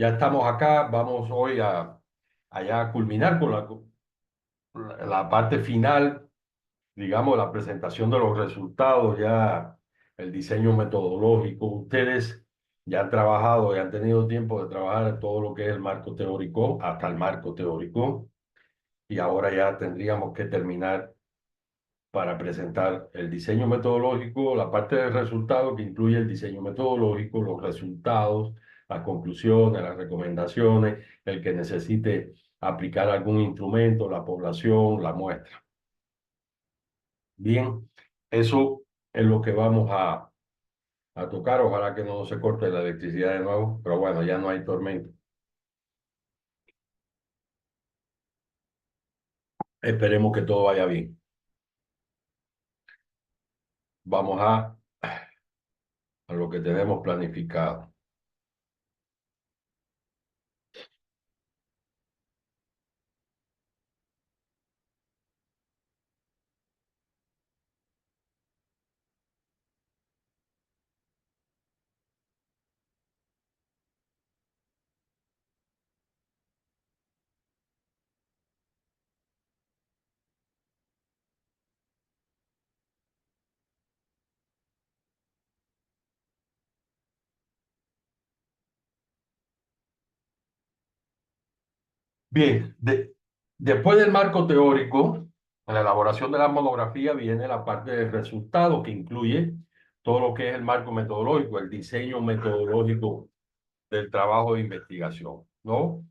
Ya estamos acá, vamos hoy allá a culminar con la parte final, digamos, la presentación de los resultados, ya el diseño metodológico. Ustedes ya han trabajado y han tenido tiempo de trabajar en todo lo que es el marco teórico, hasta el marco teórico, y ahora ya tendríamos que terminar para presentar el diseño metodológico, la parte del resultado que incluye el diseño metodológico, los resultados, las conclusiones, las recomendaciones, el que necesite aplicar algún instrumento, la población, la muestra. Bien, eso es lo que vamos a tocar. Ojalá que no se corte la electricidad de nuevo, pero bueno, ya no hay tormenta. Esperemos que todo vaya bien. Vamos a lo que tenemos planificado. Bien, después del marco teórico, en la elaboración de la monografía viene la parte del resultado que incluye todo lo que es el marco metodológico, el diseño metodológico del trabajo de investigación, ¿no?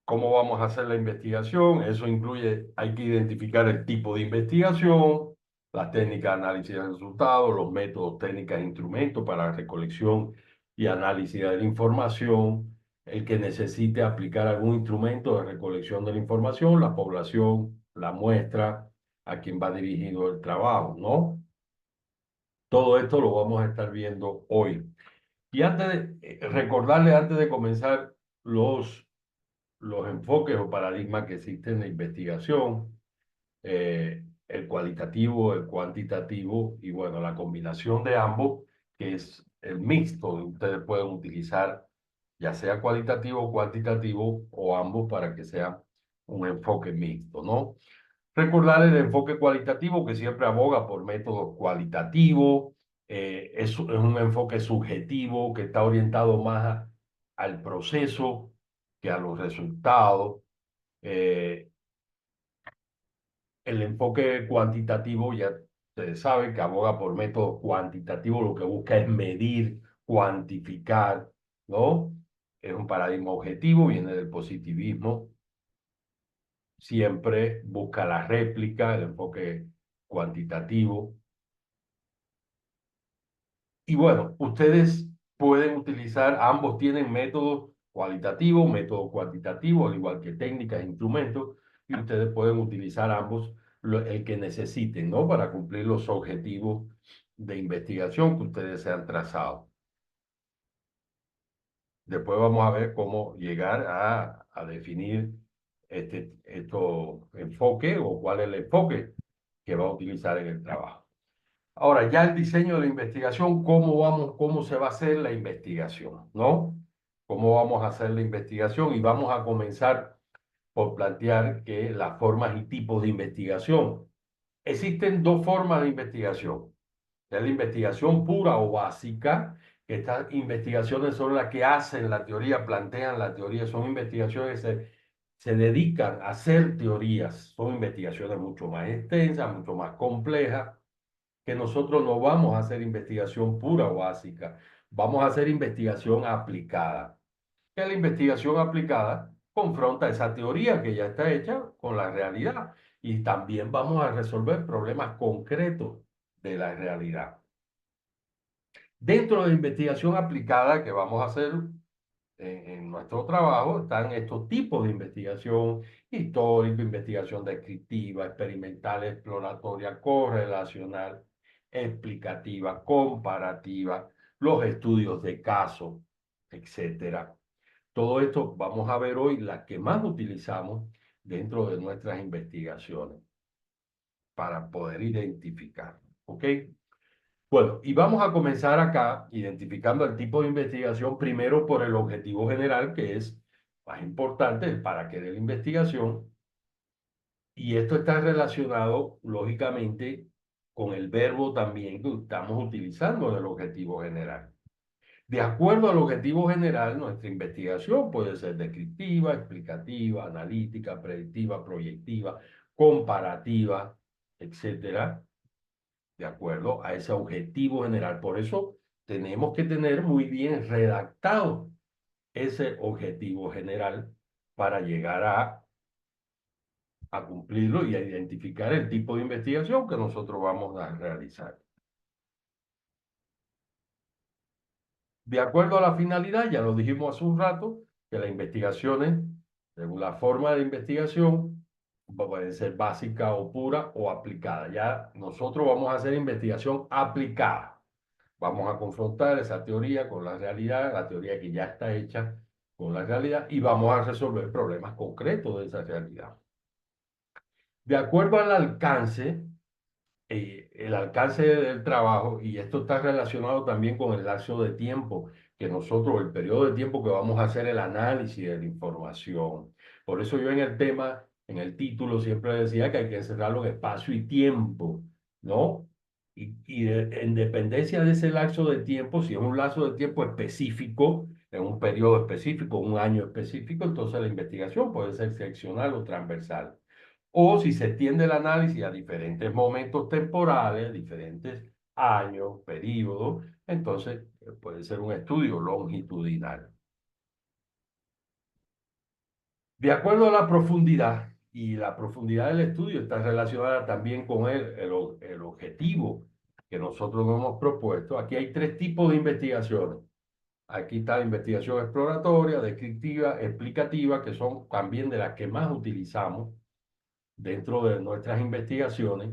¿Cómo vamos a hacer la investigación? Eso incluye, hay que identificar el tipo de investigación, las técnicas de análisis de resultados, los métodos, técnicas e instrumentos para la recolección y análisis de la información, el que necesite aplicar algún instrumento de recolección de la información, la población, la muestra, a quien va dirigido el trabajo, ¿no? Todo esto lo vamos a estar viendo hoy. Y recordarle antes de comenzar los enfoques o paradigmas que existen en la investigación, el cualitativo, el cuantitativo y bueno, la combinación de ambos, que es el mixto que ustedes pueden utilizar, ya sea cualitativo o cuantitativo o ambos para que sea un enfoque mixto, ¿no? Recordar el enfoque cualitativo que siempre aboga por métodos cualitativos, es un enfoque subjetivo que está orientado más al proceso que a los resultados. Eh, el enfoque cuantitativo ya ustedes saben que aboga por métodos cuantitativos, lo que busca es medir, cuantificar, ¿no? Es un paradigma objetivo, viene del positivismo, siempre busca la réplica, el enfoque cuantitativo. Y bueno, ustedes pueden utilizar, ambos tienen métodos cualitativos, método cuantitativo, al igual que técnicas e instrumentos, y ustedes pueden utilizar ambos, el que necesiten, ¿no? Para cumplir los objetivos de investigación que ustedes se han trazado. Después vamos a ver cómo llegar a definir estos enfoques o cuál es el enfoque que va a utilizar en el trabajo. Ahora, ya el diseño de la investigación, cómo se va a hacer la investigación, ¿no? ¿Cómo vamos a hacer la investigación? Y vamos a comenzar por plantear que las formas y tipos de investigación. Existen dos formas de investigación. Es la investigación pura o básica, que estas investigaciones son las que hacen la teoría, plantean la teoría, son investigaciones que se dedican a hacer teorías, son investigaciones mucho más extensas, mucho más complejas que nosotros no vamos a hacer investigación pura o básica, vamos a hacer investigación aplicada. Que la investigación aplicada confronta esa teoría que ya está hecha con la realidad y también vamos a resolver problemas concretos de la realidad. Dentro de la investigación aplicada que vamos a hacer en nuestro trabajo están estos tipos de investigación: histórica, investigación descriptiva, experimental, exploratoria, correlacional, explicativa, comparativa, los estudios de caso, etcétera. Todo esto vamos a ver hoy las que más utilizamos dentro de nuestras investigaciones para poder identificar. ¿Ok? Bueno, y vamos a comenzar acá identificando el tipo de investigación primero por el objetivo general, que es más importante, el para qué de la investigación. Y esto está relacionado, lógicamente, con el verbo también que estamos utilizando en el objetivo general. De acuerdo al objetivo general, nuestra investigación puede ser descriptiva, explicativa, analítica, predictiva, proyectiva, comparativa, etcétera, de acuerdo a ese objetivo general. Por eso tenemos que tener muy bien redactado ese objetivo general para llegar a cumplirlo y a identificar el tipo de investigación que nosotros vamos a realizar. De acuerdo a la finalidad, ya lo dijimos hace un rato, que las investigaciones, según la forma de investigación, pueden ser básica o pura o aplicada. Ya nosotros vamos a hacer investigación aplicada. Vamos a confrontar esa teoría con la realidad, la teoría que ya está hecha con la realidad, y vamos a resolver problemas concretos de esa realidad. De acuerdo al alcance, el alcance del trabajo, y esto está relacionado también con el lapso de tiempo que nosotros, el periodo de tiempo que vamos a hacer el análisis de la información. Por eso yo en el tema, en el título, siempre decía que hay que encerrarlo en espacio y tiempo, ¿no? En dependencia de ese lapso de tiempo, si es un lapso de tiempo específico, en un periodo específico, un año específico, entonces la investigación puede ser seccional o transversal. O si se extiende el análisis a diferentes momentos temporales, diferentes años, periodos, entonces puede ser un estudio longitudinal. De acuerdo a la profundidad, y la profundidad del estudio está relacionada también con el objetivo que nosotros nos hemos propuesto. Aquí hay tres tipos de investigaciones. Aquí está la investigación exploratoria, descriptiva, explicativa, que son también de las que más utilizamos dentro de nuestras investigaciones.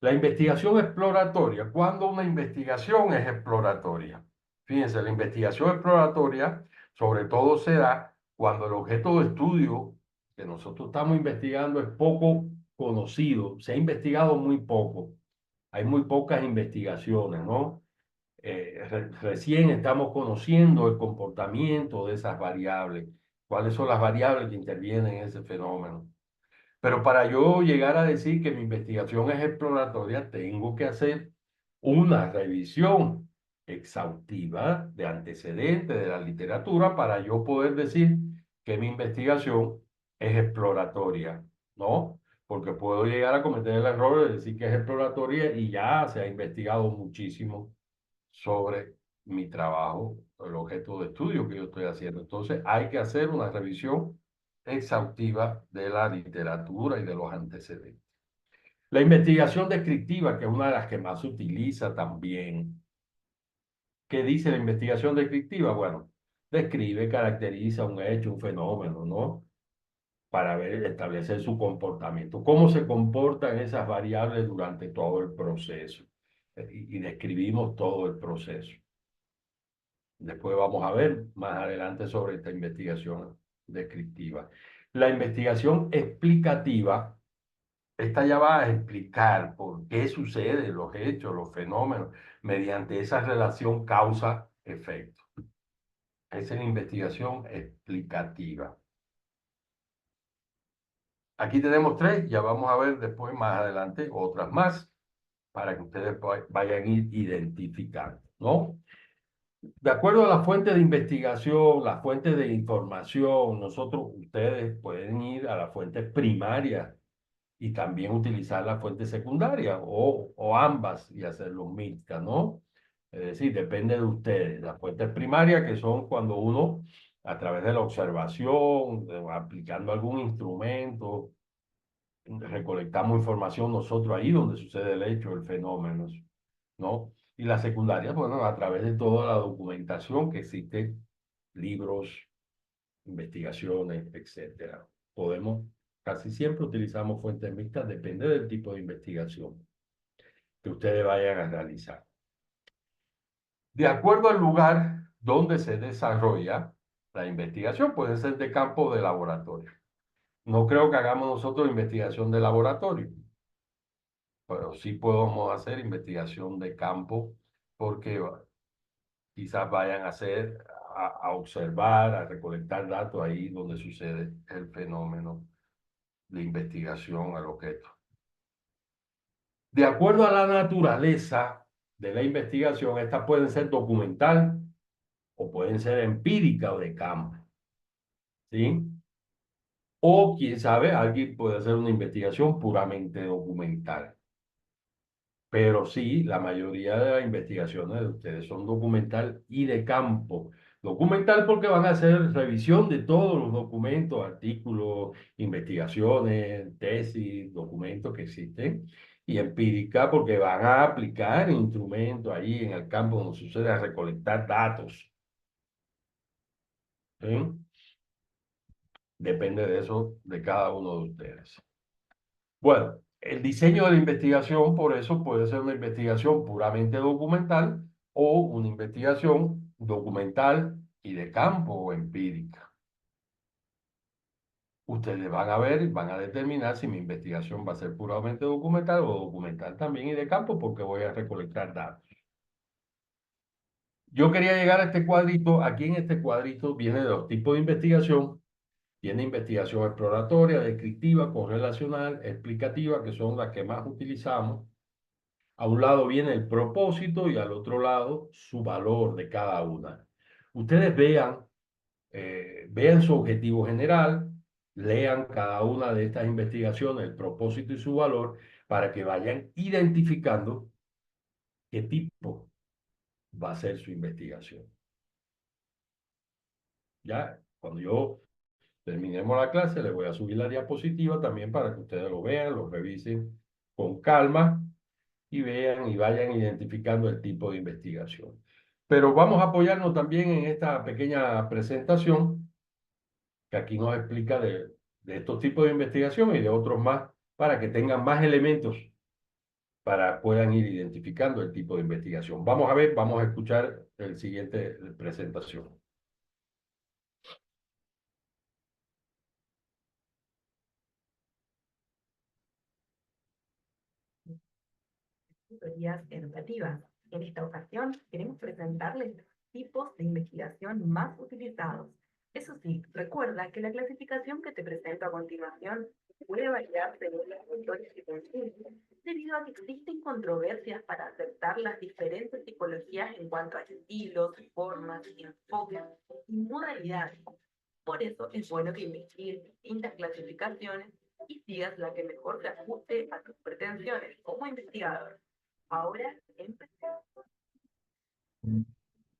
La investigación exploratoria, ¿cuándo una investigación es exploratoria? Fíjense, la investigación exploratoria sobre todo se da cuando el objeto de estudio que nosotros estamos investigando es poco conocido, se ha investigado muy poco, hay muy pocas investigaciones, ¿no? Recién estamos conociendo el comportamiento de esas variables, cuáles son las variables que intervienen en ese fenómeno. Pero para yo llegar a decir que mi investigación es exploratoria, tengo que hacer una revisión exhaustiva de antecedentes de la literatura para yo poder decir que mi investigación es exploratoria, ¿no? Porque puedo llegar a cometer el error de decir que es exploratoria y ya se ha investigado muchísimo sobre mi trabajo, el objeto de estudio que yo estoy haciendo. Entonces hay que hacer una revisión exhaustiva de la literatura y de los antecedentes. La investigación descriptiva, que es una de las que más se utiliza también. ¿Qué dice la investigación descriptiva? Bueno, describe, caracteriza un hecho, un fenómeno, ¿no? Para ver, establecer su comportamiento. ¿Cómo se comportan esas variables durante todo el proceso? Y describimos todo el proceso. Después vamos a ver más adelante sobre esta investigación descriptiva. La investigación explicativa, esta ya va a explicar por qué suceden los hechos, los fenómenos, mediante esa relación causa-efecto. Esa es la investigación explicativa. Aquí tenemos tres, ya vamos a ver después más adelante otras más para que ustedes vayan a ir identificando, ¿no? De acuerdo a la fuente de investigación, la fuente de información, ustedes pueden ir a la fuente primaria y también utilizar la fuente secundaria o ambas y hacerlo mixtas, ¿no? Es decir, depende de ustedes. Las fuentes primarias que son cuando uno, a través de la observación, aplicando algún instrumento, recolectamos información nosotros ahí donde sucede el hecho, el fenómeno, ¿no? Y la secundaria, bueno, a través de toda la documentación que existe, libros, investigaciones, etcétera. Casi siempre utilizamos fuentes mixtas, depende del tipo de investigación que ustedes vayan a realizar. De acuerdo al lugar donde se desarrolla la investigación, puede ser de campo o de laboratorio. No creo que hagamos nosotros investigación de laboratorio. pero sí podemos hacer investigación de campo porque quizás vayan a hacer, a observar, a recolectar datos ahí donde sucede el fenómeno de investigación al objeto. De acuerdo a la naturaleza de la investigación, estas pueden ser documental o pueden ser empírica o de campo, ¿sí? O, quién sabe, alguien puede hacer una investigación puramente documental. Pero sí, la mayoría de las investigaciones de ustedes son documental y de campo. Documental porque van a hacer revisión de todos los documentos, artículos, investigaciones, tesis, documentos que existen. Y empírica porque van a aplicar instrumentos ahí en el campo donde sucede a recolectar datos. ¿Sí? Depende de eso de cada uno de ustedes. Bueno, el diseño de la investigación, por eso, puede ser una investigación puramente documental o una investigación documental y de campo o empírica. Ustedes van a ver y van a determinar si mi investigación va a ser puramente documental o documental también y de campo porque voy a recolectar datos. Yo quería llegar a este cuadrito. Aquí en este cuadrito viene de los tipos de investigación. Tiene investigación exploratoria, descriptiva, correlacional, explicativa, que son las que más utilizamos. A un lado viene el propósito y al otro lado su valor de cada una. Ustedes vean su objetivo general, lean cada una de estas investigaciones, el propósito y su valor, para que vayan identificando qué tipo va a ser su investigación. Ya, cuando yo terminemos la clase, les voy a subir la diapositiva también para que ustedes lo vean, lo revisen con calma y vean y vayan identificando el tipo de investigación. Pero vamos a apoyarnos también en esta pequeña presentación que aquí nos explica de estos tipos de investigación y de otros más para que tengan más elementos para puedan ir identificando el tipo de investigación. Vamos a ver, vamos a escuchar el siguiente presentación. Teorías educativas. En esta ocasión queremos presentarles los tipos de investigación más utilizados. Eso sí, recuerda que la clasificación que te presento a continuación puede variar según los autores que consulten, debido a que existen controversias para aceptar las diferentes tipologías en cuanto a estilos, formas, enfoques y modalidades. Por eso es bueno que investigues distintas clasificaciones y sigas la que mejor se ajuste a tus pretensiones como investigador. Ahora empecemos.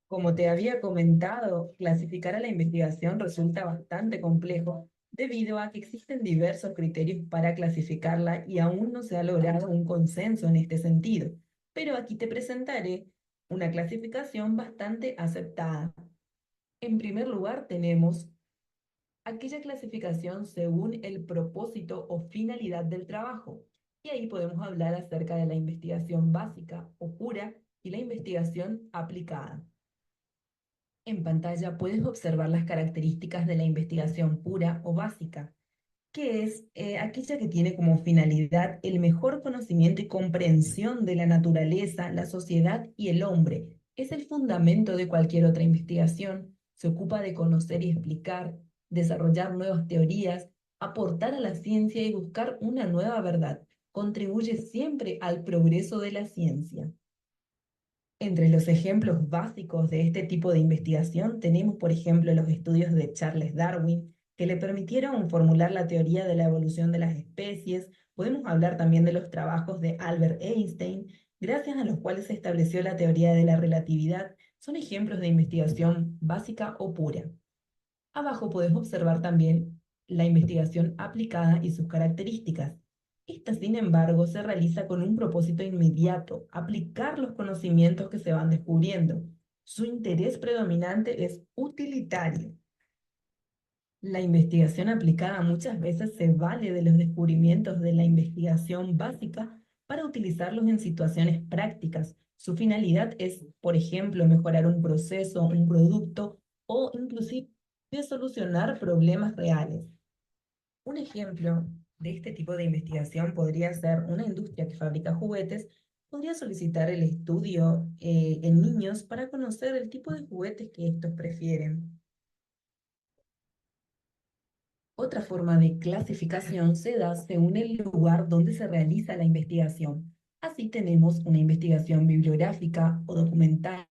Como te había comentado, clasificar a la investigación resulta bastante complejo debido a que existen diversos criterios para clasificarla y aún no se ha logrado un consenso en este sentido. Pero aquí te presentaré una clasificación bastante aceptada. En primer lugar, tenemos aquella clasificación según el propósito o finalidad del trabajo. Y ahí podemos hablar acerca de la investigación básica o pura y la investigación aplicada. En pantalla puedes observar las características de la investigación pura o básica, que es aquella que tiene como finalidad el mejor conocimiento y comprensión de la naturaleza, la sociedad y el hombre. Es el fundamento de cualquier otra investigación. Se ocupa de conocer y explicar, desarrollar nuevas teorías, aportar a la ciencia y buscar una nueva verdad. Contribuye siempre al progreso de la ciencia. Entre los ejemplos básicos de este tipo de investigación tenemos, por ejemplo, los estudios de Charles Darwin, que le permitieron formular la teoría de la evolución de las especies. Podemos hablar también de los trabajos de Albert Einstein, gracias a los cuales se estableció la teoría de la relatividad. Son ejemplos de investigación básica o pura. Abajo puedes observar también la investigación aplicada y sus características. Esta, sin embargo, se realiza con un propósito inmediato, aplicar los conocimientos que se van descubriendo. Su interés predominante es utilitario. La investigación aplicada muchas veces se vale de los descubrimientos de la investigación básica para utilizarlos en situaciones prácticas. Su finalidad es, por ejemplo, mejorar un proceso, un producto o inclusive solucionar problemas reales. Un ejemplo de este tipo de investigación podría ser una industria que fabrica juguetes, podría solicitar el estudio en niños para conocer el tipo de juguetes que estos prefieren. Otra forma de clasificación se da según el lugar donde se realiza la investigación. Así tenemos una investigación bibliográfica o documental,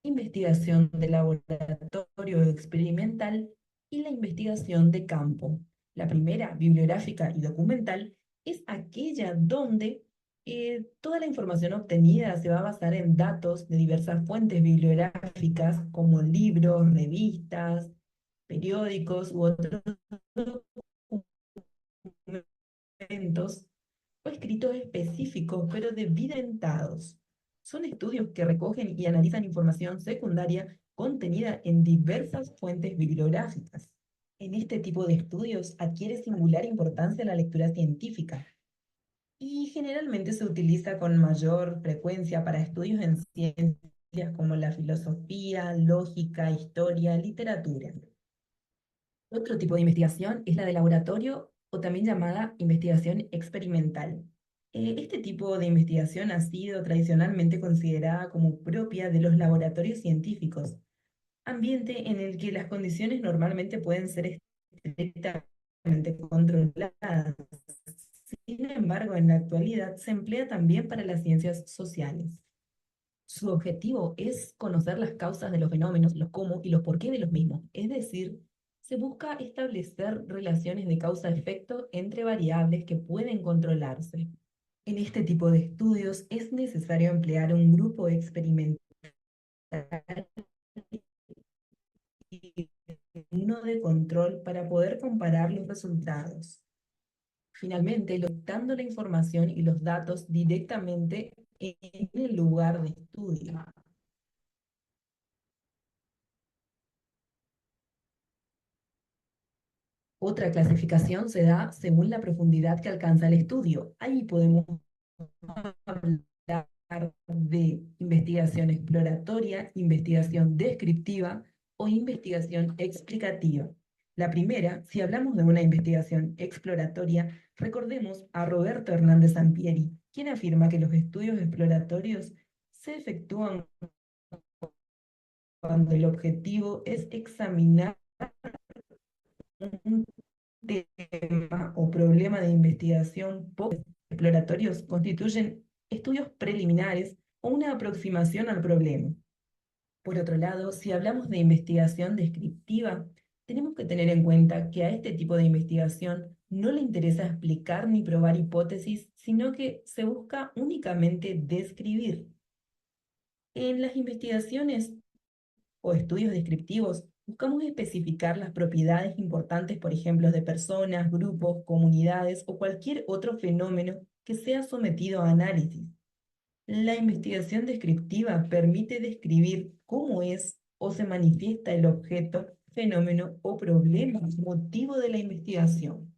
investigación de laboratorio experimental y la investigación de campo. La primera, bibliográfica y documental, es aquella donde toda la información obtenida se va a basar en datos de diversas fuentes bibliográficas como libros, revistas, periódicos u otros documentos o escritos específicos, pero debidentados. Son estudios que recogen y analizan información secundaria contenida en diversas fuentes bibliográficas. En este tipo de estudios adquiere singular importancia la lectura científica y generalmente se utiliza con mayor frecuencia para estudios en ciencias como la filosofía, lógica, historia, literatura. Otro tipo de investigación es la de laboratorio o también llamada investigación experimental. Este tipo de investigación ha sido tradicionalmente considerada como propia de los laboratorios científicos, ambiente en el que las condiciones normalmente pueden ser estrictamente controladas. Sin embargo, en la actualidad se emplea también para las ciencias sociales. Su objetivo es conocer las causas de los fenómenos, los cómo y los por qué de los mismos. Es decir, se busca establecer relaciones de causa-efecto entre variables que pueden controlarse. En este tipo de estudios es necesario emplear un grupo experimental y uno de control para poder comparar los resultados. Finalmente, dando la información y los datos directamente en el lugar de estudio. Otra clasificación se da según la profundidad que alcanza el estudio. Ahí podemos hablar de investigación exploratoria, investigación descriptiva o investigación explicativa. La primera, si hablamos de una investigación exploratoria, recordemos a Roberto Hernández Sampieri, quien afirma que los estudios exploratorios se efectúan cuando el objetivo es examinar un tema o problema de investigación exploratorios constituyen estudios preliminares o una aproximación al problema. Por otro lado, si hablamos de investigación descriptiva, tenemos que tener en cuenta que a este tipo de investigación no le interesa explicar ni probar hipótesis, sino que se busca únicamente describir. En las investigaciones o estudios descriptivos, buscamos especificar las propiedades importantes, por ejemplo, de personas, grupos, comunidades o cualquier otro fenómeno que sea sometido a análisis. La investigación descriptiva permite describir cómo es o se manifiesta el objeto, fenómeno o problema, motivo de la investigación.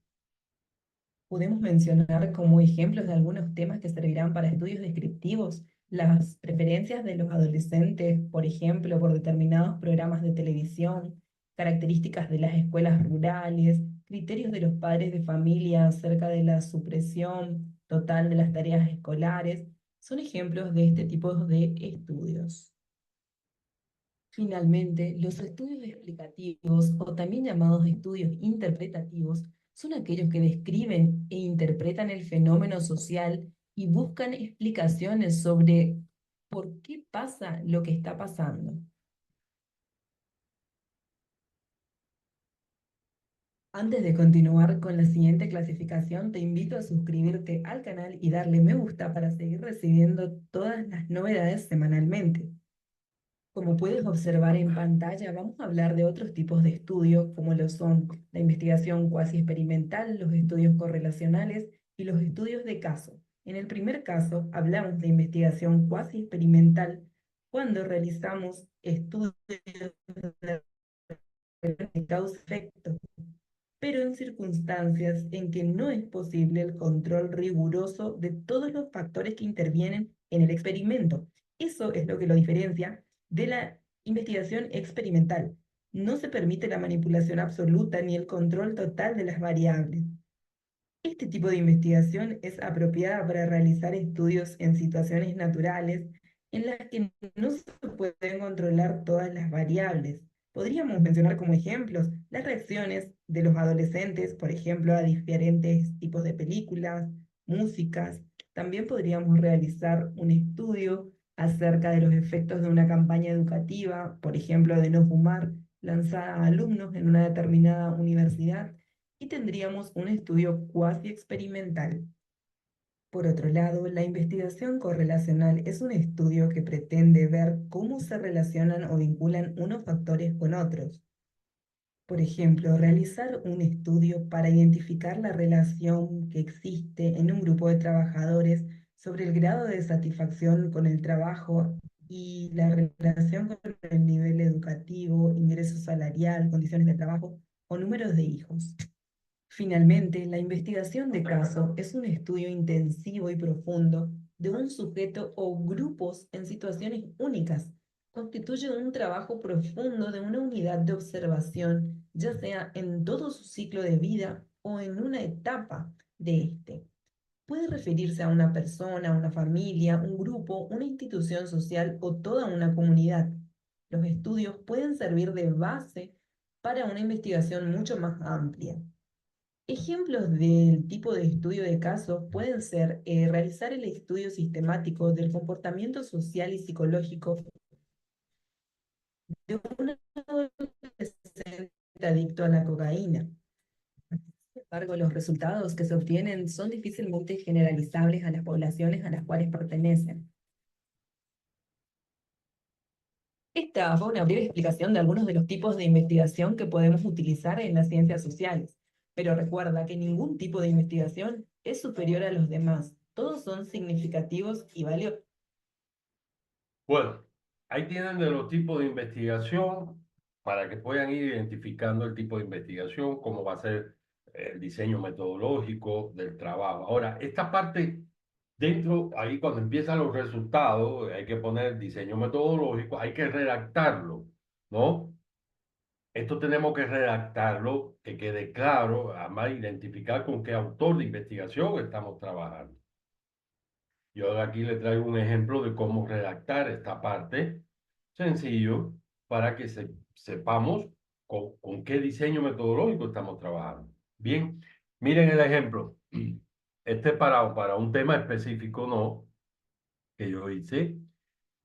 Podemos mencionar como ejemplos de algunos temas que servirán para estudios descriptivos las preferencias de los adolescentes, por ejemplo, por determinados programas de televisión, características de las escuelas rurales, criterios de los padres de familia acerca de la supresión total de las tareas escolares, son ejemplos de este tipo de estudios. Finalmente, los estudios explicativos, o también llamados estudios interpretativos, son aquellos que describen e interpretan el fenómeno social y buscan explicaciones sobre por qué pasa lo que está pasando. Antes de continuar con la siguiente clasificación, te invito a suscribirte al canal y darle me gusta para seguir recibiendo todas las novedades semanalmente. Como puedes observar en pantalla, vamos a hablar de otros tipos de estudios, como lo son la investigación cuasi experimental, los estudios correlacionales y los estudios de caso. En el primer caso, hablamos de investigación cuasi experimental cuando realizamos estudios de causa-efecto, pero en circunstancias en que no es posible el control riguroso de todos los factores que intervienen en el experimento. Eso es lo que lo diferencia de la investigación experimental. No se permite la manipulación absoluta ni el control total de las variables. Este tipo de investigación es apropiada para realizar estudios en situaciones naturales en las que no se pueden controlar todas las variables. Podríamos mencionar como ejemplos las reacciones de los adolescentes, por ejemplo, a diferentes tipos de películas, músicas. También podríamos realizar un estudio acerca de los efectos de una campaña educativa, por ejemplo, de no fumar, lanzada a alumnos en una determinada universidad y tendríamos un estudio cuasi experimental. Por otro lado, la investigación correlacional es un estudio que pretende ver cómo se relacionan o vinculan unos factores con otros. Por ejemplo, realizar un estudio para identificar la relación que existe en un grupo de trabajadores sobre el grado de satisfacción con el trabajo y la relación con el nivel educativo, ingreso salarial, condiciones de trabajo o números de hijos. Finalmente, la investigación de caso es un estudio intensivo y profundo de un sujeto o grupos en situaciones únicas. Constituye un trabajo profundo de una unidad de observación, ya sea en todo su ciclo de vida o en una etapa de este. Puede referirse a una persona, una familia, un grupo, una institución social o toda una comunidad. Los estudios pueden servir de base para una investigación mucho más amplia. Ejemplos del tipo de estudio de casos pueden ser realizar el estudio sistemático del comportamiento social y psicológico de un adolescente adicto a la cocaína. Sin embargo, los resultados que se obtienen son difícilmente generalizables a las poblaciones a las cuales pertenecen. Esta fue una breve explicación de algunos de los tipos de investigación que podemos utilizar en las ciencias sociales, pero recuerda que ningún tipo de investigación es superior a los demás. Todos son significativos y valiosos. Bueno, ahí tienen de los tipos de investigación para que puedan ir identificando el tipo de investigación, cómo va a ser el diseño metodológico del trabajo. Ahora, esta parte dentro, ahí cuando empiezan los resultados, hay que poner diseño metodológico, hay que redactarlo, ¿no? Esto tenemos que redactarlo, que quede claro, además identificar con qué autor de investigación estamos trabajando. Yo aquí le traigo un ejemplo de cómo redactar esta parte sencillo para que sepamos con qué diseño metodológico estamos trabajando. Bien, miren el ejemplo. Este es para un tema específico, ¿no? Que yo hice.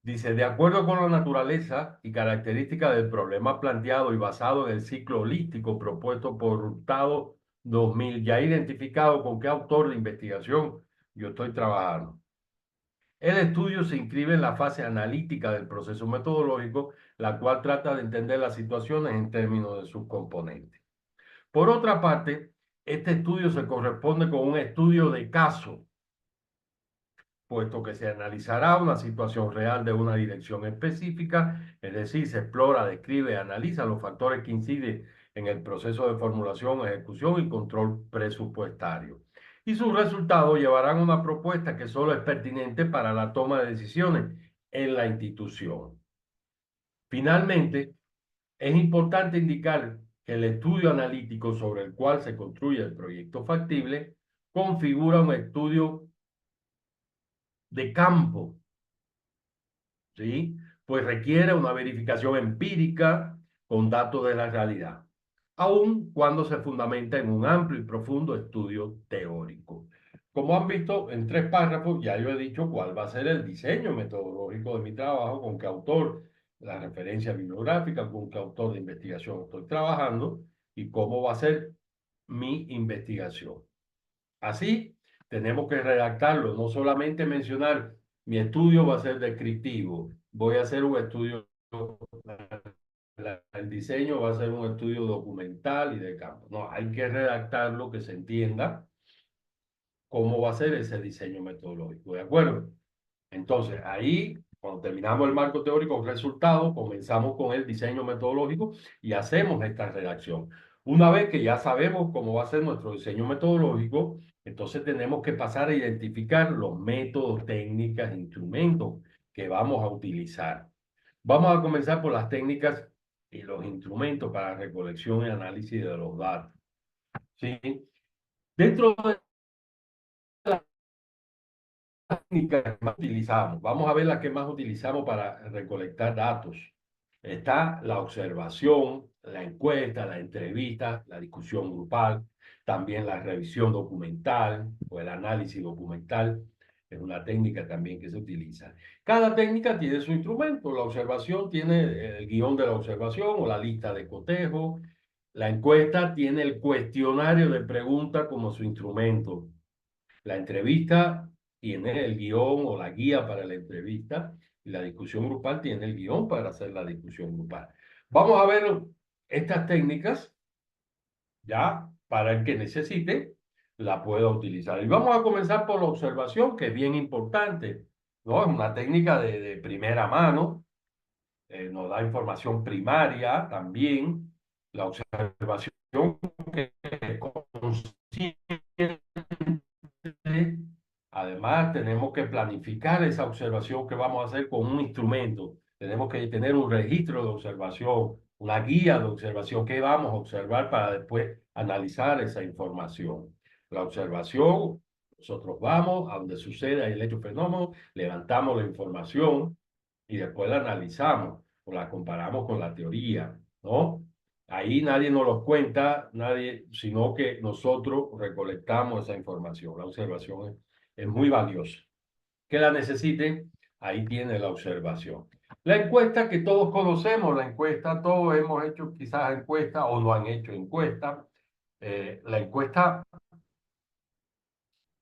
Dice, de acuerdo con la naturaleza y características del problema planteado y basado en el ciclo holístico propuesto por Hurtado 2000, ya he identificado con qué autor de investigación yo estoy trabajando. El estudio se inscribe en la fase analítica del proceso metodológico, la cual trata de entender las situaciones en términos de sus componentes. Por otra parte, este estudio se corresponde con un estudio de caso, puesto que se analizará una situación real de una dirección específica, es decir, se explora, describe, analiza los factores que inciden en el proceso de formulación, ejecución y control presupuestario. Y sus resultados llevarán a una propuesta que solo es pertinente para la toma de decisiones en la institución. Finalmente, es importante indicar que el estudio analítico sobre el cual se construye el proyecto factible configura un estudio de campo, ¿sí? Pues requiere una verificación empírica con datos de la realidad, aun cuando se fundamenta en un amplio y profundo estudio teórico. Como han visto, en 3 párrafos ya yo he dicho cuál va a ser el diseño metodológico de mi trabajo, con qué autor, la referencia bibliográfica, con qué autor de investigación estoy trabajando y cómo va a ser mi investigación. Así, tenemos que redactarlo, no solamente mencionar mi estudio va a ser descriptivo, voy a hacer un estudio, el diseño va a ser un estudio documental y de campo. No, hay que redactarlo, que se entienda cómo va a ser ese diseño metodológico, ¿de acuerdo? Entonces, ahí, cuando terminamos el marco teórico resultado, comenzamos con el diseño metodológico y hacemos esta redacción. Una vez que ya sabemos cómo va a ser nuestro diseño metodológico, entonces tenemos que pasar a identificar los métodos, técnicas, instrumentos que vamos a utilizar. Vamos a comenzar por las técnicas y los instrumentos para recolección y análisis de los datos. ¿Sí? Dentro de técnicas que más utilizamos. Vamos a ver las que más utilizamos para recolectar datos. Está la observación, la encuesta, la entrevista, la discusión grupal, también la revisión documental o el análisis documental. Es una técnica también que se utiliza. Cada técnica tiene su instrumento. La observación tiene el guión de la observación o la lista de cotejo. La encuesta tiene el cuestionario de preguntas como su instrumento. La entrevista tiene el guión o la guía para la entrevista y la discusión grupal tiene el guión para hacer la discusión grupal. Vamos a ver estas técnicas ya para el que necesite la pueda utilizar. Y vamos a comenzar por la observación, que es bien importante, ¿no? Es una técnica de primera mano, nos da información primaria también. La observación que es consciente. Además, tenemos que planificar esa observación que vamos a hacer con un instrumento. Tenemos que tener un registro de observación, una guía de observación que vamos a observar para después analizar esa información. La observación, nosotros vamos a donde sucede el hecho fenómeno, levantamos la información y después la analizamos o la comparamos con la teoría, ¿no? Ahí nadie nos lo cuenta, nadie, sino que nosotros recolectamos esa información. La observación es muy valiosa. Que la necesiten, ahí tiene la observación. La encuesta que todos conocemos, la encuesta, todos hemos hecho quizás encuesta o no han hecho encuesta. La encuesta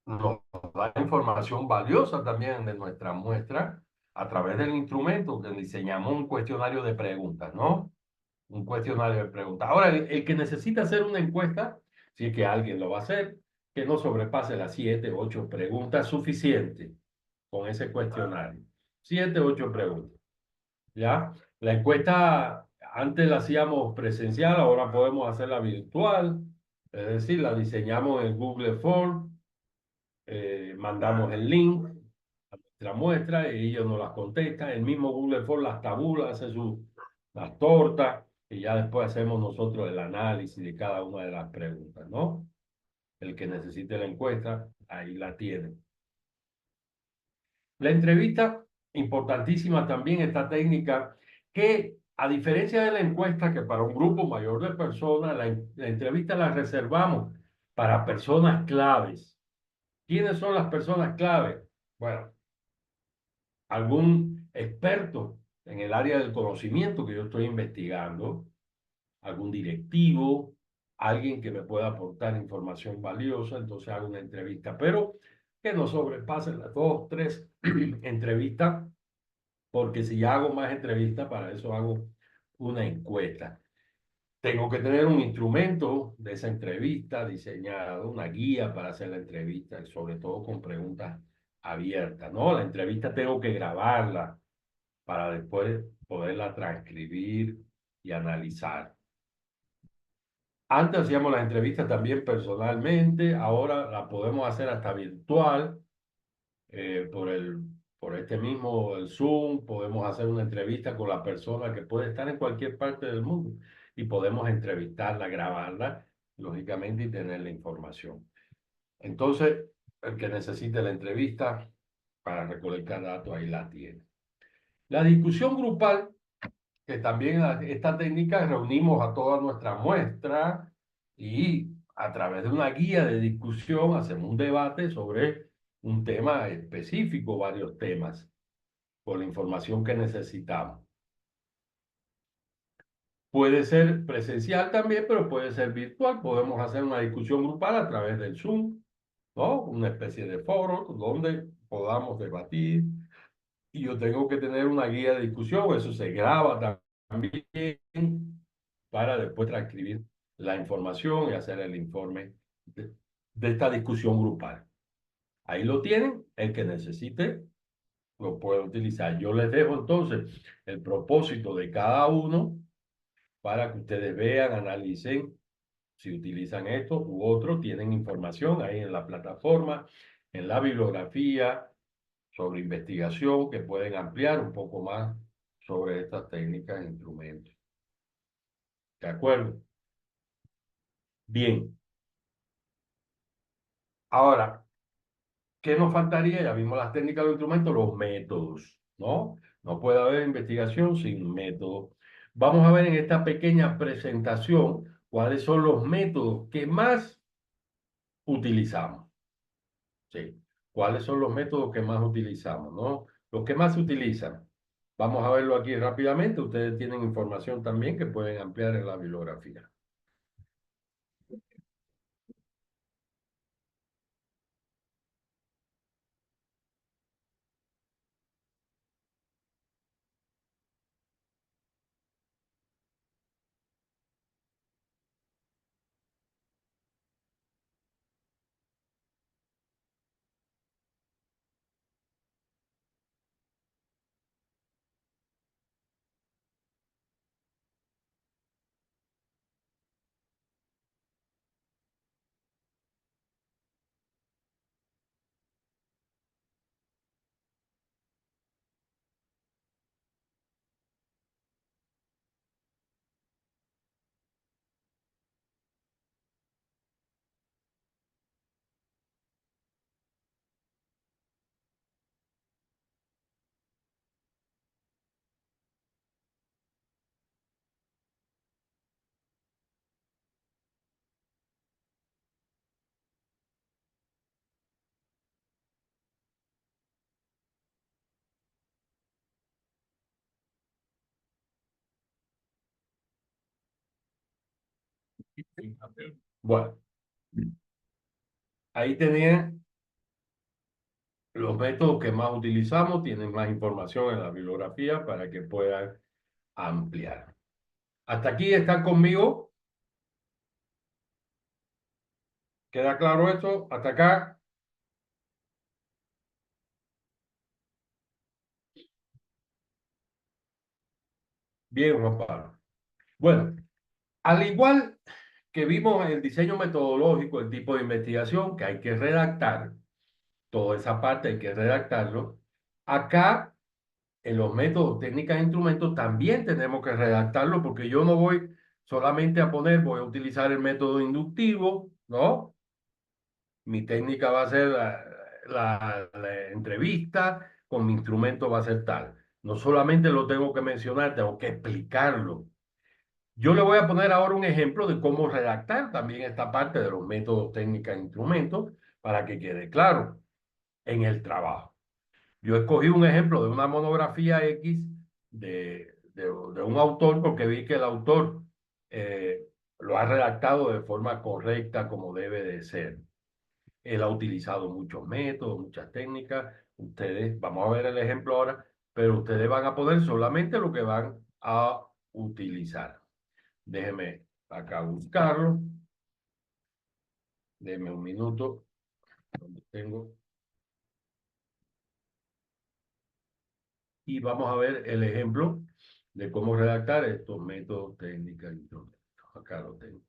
nos da información valiosa también de nuestra muestra a través del instrumento que diseñamos un cuestionario de preguntas, ¿no? Un cuestionario de preguntas. Ahora, el que necesita hacer una encuesta, si es que alguien lo va a hacer, que no sobrepase las 7, 8 preguntas, suficiente con ese cuestionario. 7, 8 preguntas, ¿ya? La encuesta antes la hacíamos presencial, ahora podemos hacerla virtual, es decir, la diseñamos en Google Form, mandamos el link a nuestra muestra y ellos nos las contestan. El mismo Google Form las tabula, hace las tortas y ya después hacemos nosotros el análisis de cada una de las preguntas, ¿no? El que necesite la encuesta, ahí la tiene. La entrevista, importantísima también esta técnica, que a diferencia de la encuesta, que para un grupo mayor de personas, la entrevista la reservamos para personas claves. ¿Quiénes son las personas claves? Bueno, algún experto en el área del conocimiento que yo estoy investigando, algún directivo, alguien que me pueda aportar información valiosa, entonces hago una entrevista, pero que no sobrepase las 2, 3 entrevistas, porque si ya hago más entrevistas, para eso hago una encuesta. Tengo que tener un instrumento de esa entrevista diseñado, una guía para hacer la entrevista, y sobre todo con preguntas abiertas, ¿no? La entrevista tengo que grabarla para después poderla transcribir y analizar. Antes hacíamos las entrevistas también personalmente, ahora la podemos hacer hasta virtual, por este mismo el Zoom, podemos hacer una entrevista con la persona que puede estar en cualquier parte del mundo y podemos entrevistarla, grabarla, lógicamente, y tener la información. Entonces, el que necesite la entrevista para recolectar datos, ahí la tiene. La discusión grupal, que también esta técnica reunimos a toda nuestra muestra y a través de una guía de discusión hacemos un debate sobre un tema específico, varios temas, con la información que necesitamos. Puede ser presencial también, pero puede ser virtual. Podemos hacer una discusión grupal a través del Zoom, ¿no? Una especie de foro donde podamos debatir. Y yo tengo que tener una guía de discusión, eso se graba también para después transcribir la información y hacer el informe de esta discusión grupal. Ahí lo tienen, el que necesite lo puede utilizar. Yo les dejo entonces el propósito de cada uno para que ustedes vean, analicen si utilizan esto u otro, tienen información ahí en la plataforma, en la bibliografía sobre investigación que pueden ampliar un poco más sobre estas técnicas e instrumentos. ¿De acuerdo? Bien. Ahora, ¿Qué nos faltaría? Ya vimos las técnicas de los instrumentos, los métodos, ¿no? No puede haber investigación sin método. Vamos a ver en esta pequeña presentación cuáles son los métodos que más utilizamos. Sí. ¿Cuáles son los métodos que más utilizamos, no? Los que más se utilizan. Vamos a verlo aquí rápidamente. Ustedes tienen información también que pueden ampliar en la bibliografía. Bueno, ahí tenían los métodos que más utilizamos. Tienen más información en la bibliografía para que puedan ampliar. Hasta aquí están conmigo. ¿Queda claro esto? Hasta acá. Bien, Juan Pablo. Bueno, al igual que vimos en el diseño metodológico, el tipo de investigación que hay que redactar, toda esa parte hay que redactarlo. Acá, en los métodos, técnicas e instrumentos, también tenemos que redactarlo porque yo no voy solamente a poner, voy a utilizar el método inductivo, ¿no? Mi técnica va a ser la entrevista, con mi instrumento va a ser tal. No solamente lo tengo que mencionar, tengo que explicarlo. Yo le voy a poner ahora un ejemplo de cómo redactar también esta parte de los métodos, técnicas e instrumentos para que quede claro en el trabajo. Yo escogí un ejemplo de una monografía X de un autor porque vi que el autor lo ha redactado de forma correcta como debe de ser. Él ha utilizado muchos métodos, muchas técnicas. Ustedes, vamos a ver el ejemplo ahora, pero ustedes van a poner solamente lo que van a utilizar. Déjeme acá buscarlo. Déjeme un minuto. Donde tengo. Y vamos a ver el ejemplo de cómo redactar estos métodos, técnicas y instrumentos. Acá lo tengo.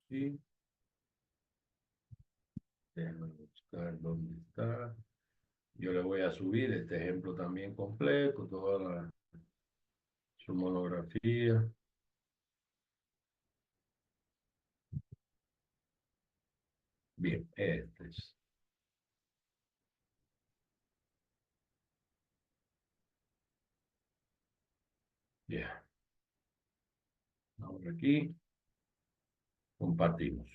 Sí, déjame buscar dónde está. Yo le voy a subir este ejemplo también completo, toda su monografía. Bien, este es. Bien, ahora aquí compartimos.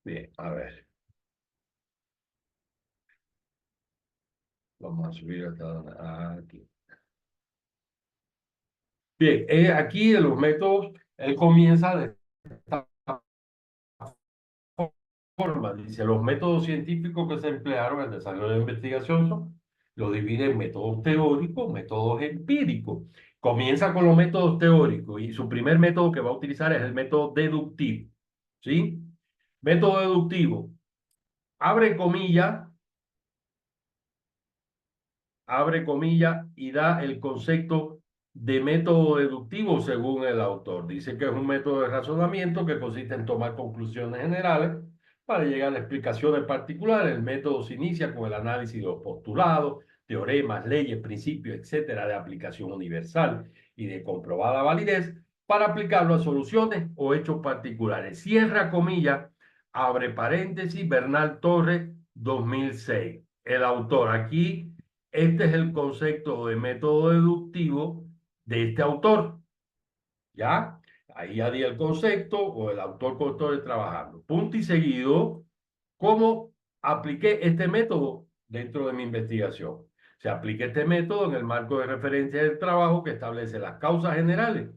Bien, a ver, vamos a subir hasta aquí. Bien, aquí de los métodos, él comienza de esta forma. Dice, los métodos científicos que se emplearon en el desarrollo de la investigación lo divide en métodos teóricos, métodos empíricos. Comienza con los métodos teóricos y su primer método que va a utilizar es el método deductivo. ¿Sí? Método deductivo. Abre comillas y da el concepto de método deductivo según el autor. Dice que es un método de razonamiento que consiste en tomar conclusiones generales para llegar a explicaciones particulares. El método se inicia con el análisis de los postulados, teoremas, leyes, principios, etcétera, de aplicación universal y de comprobada validez para aplicarlo a soluciones o hechos particulares. Cierra comillas, abre paréntesis, Bernal Torres, 2006. El autor aquí, este es el concepto de método deductivo de este autor, ¿ya? Ahí ya di el concepto o el autor con el que estoy trabajando. Punto y seguido, ¿cómo apliqué este método dentro de mi investigación? Se aplica este método en el marco de referencia del trabajo que establece las causas generales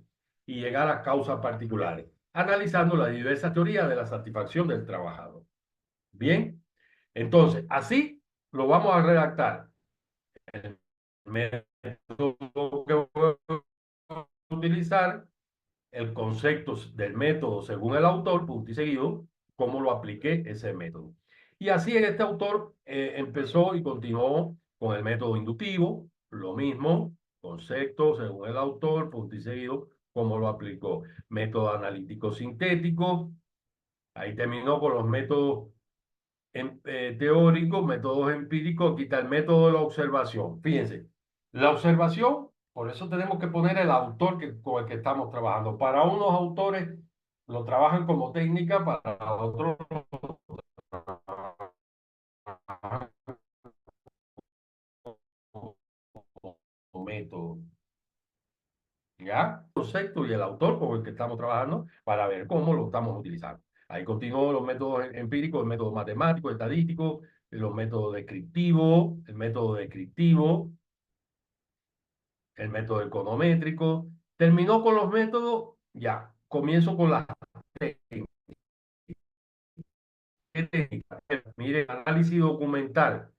y llega a las causas particulares, analizando las diversas teorías de la satisfacción del trabajador. Bien, entonces, así lo vamos a redactar. El método que voy a utilizar, el concepto del método según el autor, punto y seguido, cómo lo apliqué ese método. Y así este autor empezó y continuó con el método inductivo, lo mismo, concepto según el autor, punto y seguido, cómo lo aplicó. Método analítico sintético, ahí terminó con los métodos teóricos, métodos empíricos, aquí está el método de la observación. Fíjense, la observación, por eso tenemos que poner el autor con el que estamos trabajando. Para unos autores lo trabajan como técnica, para otros como método. ¿Ya? El concepto y el autor con el que estamos trabajando para ver cómo lo estamos utilizando. Ahí continúan los métodos empíricos, el método matemático, estadístico, los métodos descriptivos, el método econométrico. Terminó con los métodos, ya, comienzo con las técnicas. ¿Qué técnica? Mire, análisis documental,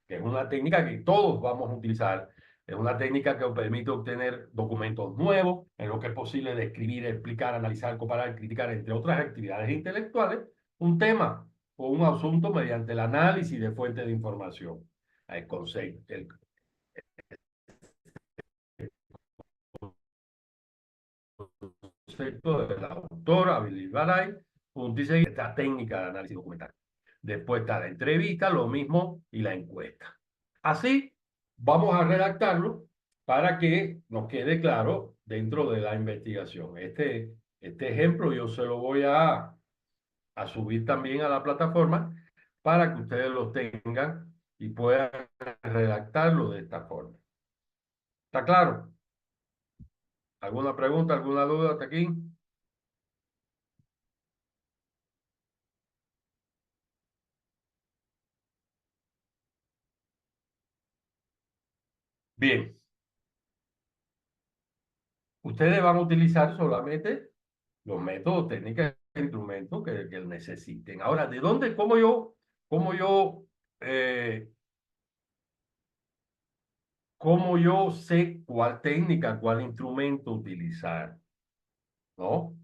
que es una técnica que todos vamos a utilizar. Es una técnica que os permite obtener documentos nuevos, en lo que es posible describir, explicar, analizar, comparar, criticar, entre otras actividades intelectuales, un tema o un asunto mediante el análisis de fuentes de información. El concepto del autor, Abilis Balay, dice esta técnica de análisis documental. Después está la entrevista, lo mismo, y la encuesta. Así vamos a redactarlo para que nos quede claro dentro de la investigación. Este ejemplo yo se lo voy a subir también a la plataforma para que ustedes lo tengan y puedan redactarlo de esta forma. ¿Está claro? ¿Alguna pregunta, alguna duda hasta aquí? Bien, ustedes van a utilizar solamente los métodos, técnicas e instrumentos que necesiten. Ahora, ¿de dónde, eh, cómo yo sé cuál técnica, cuál instrumento utilizar? ¿No?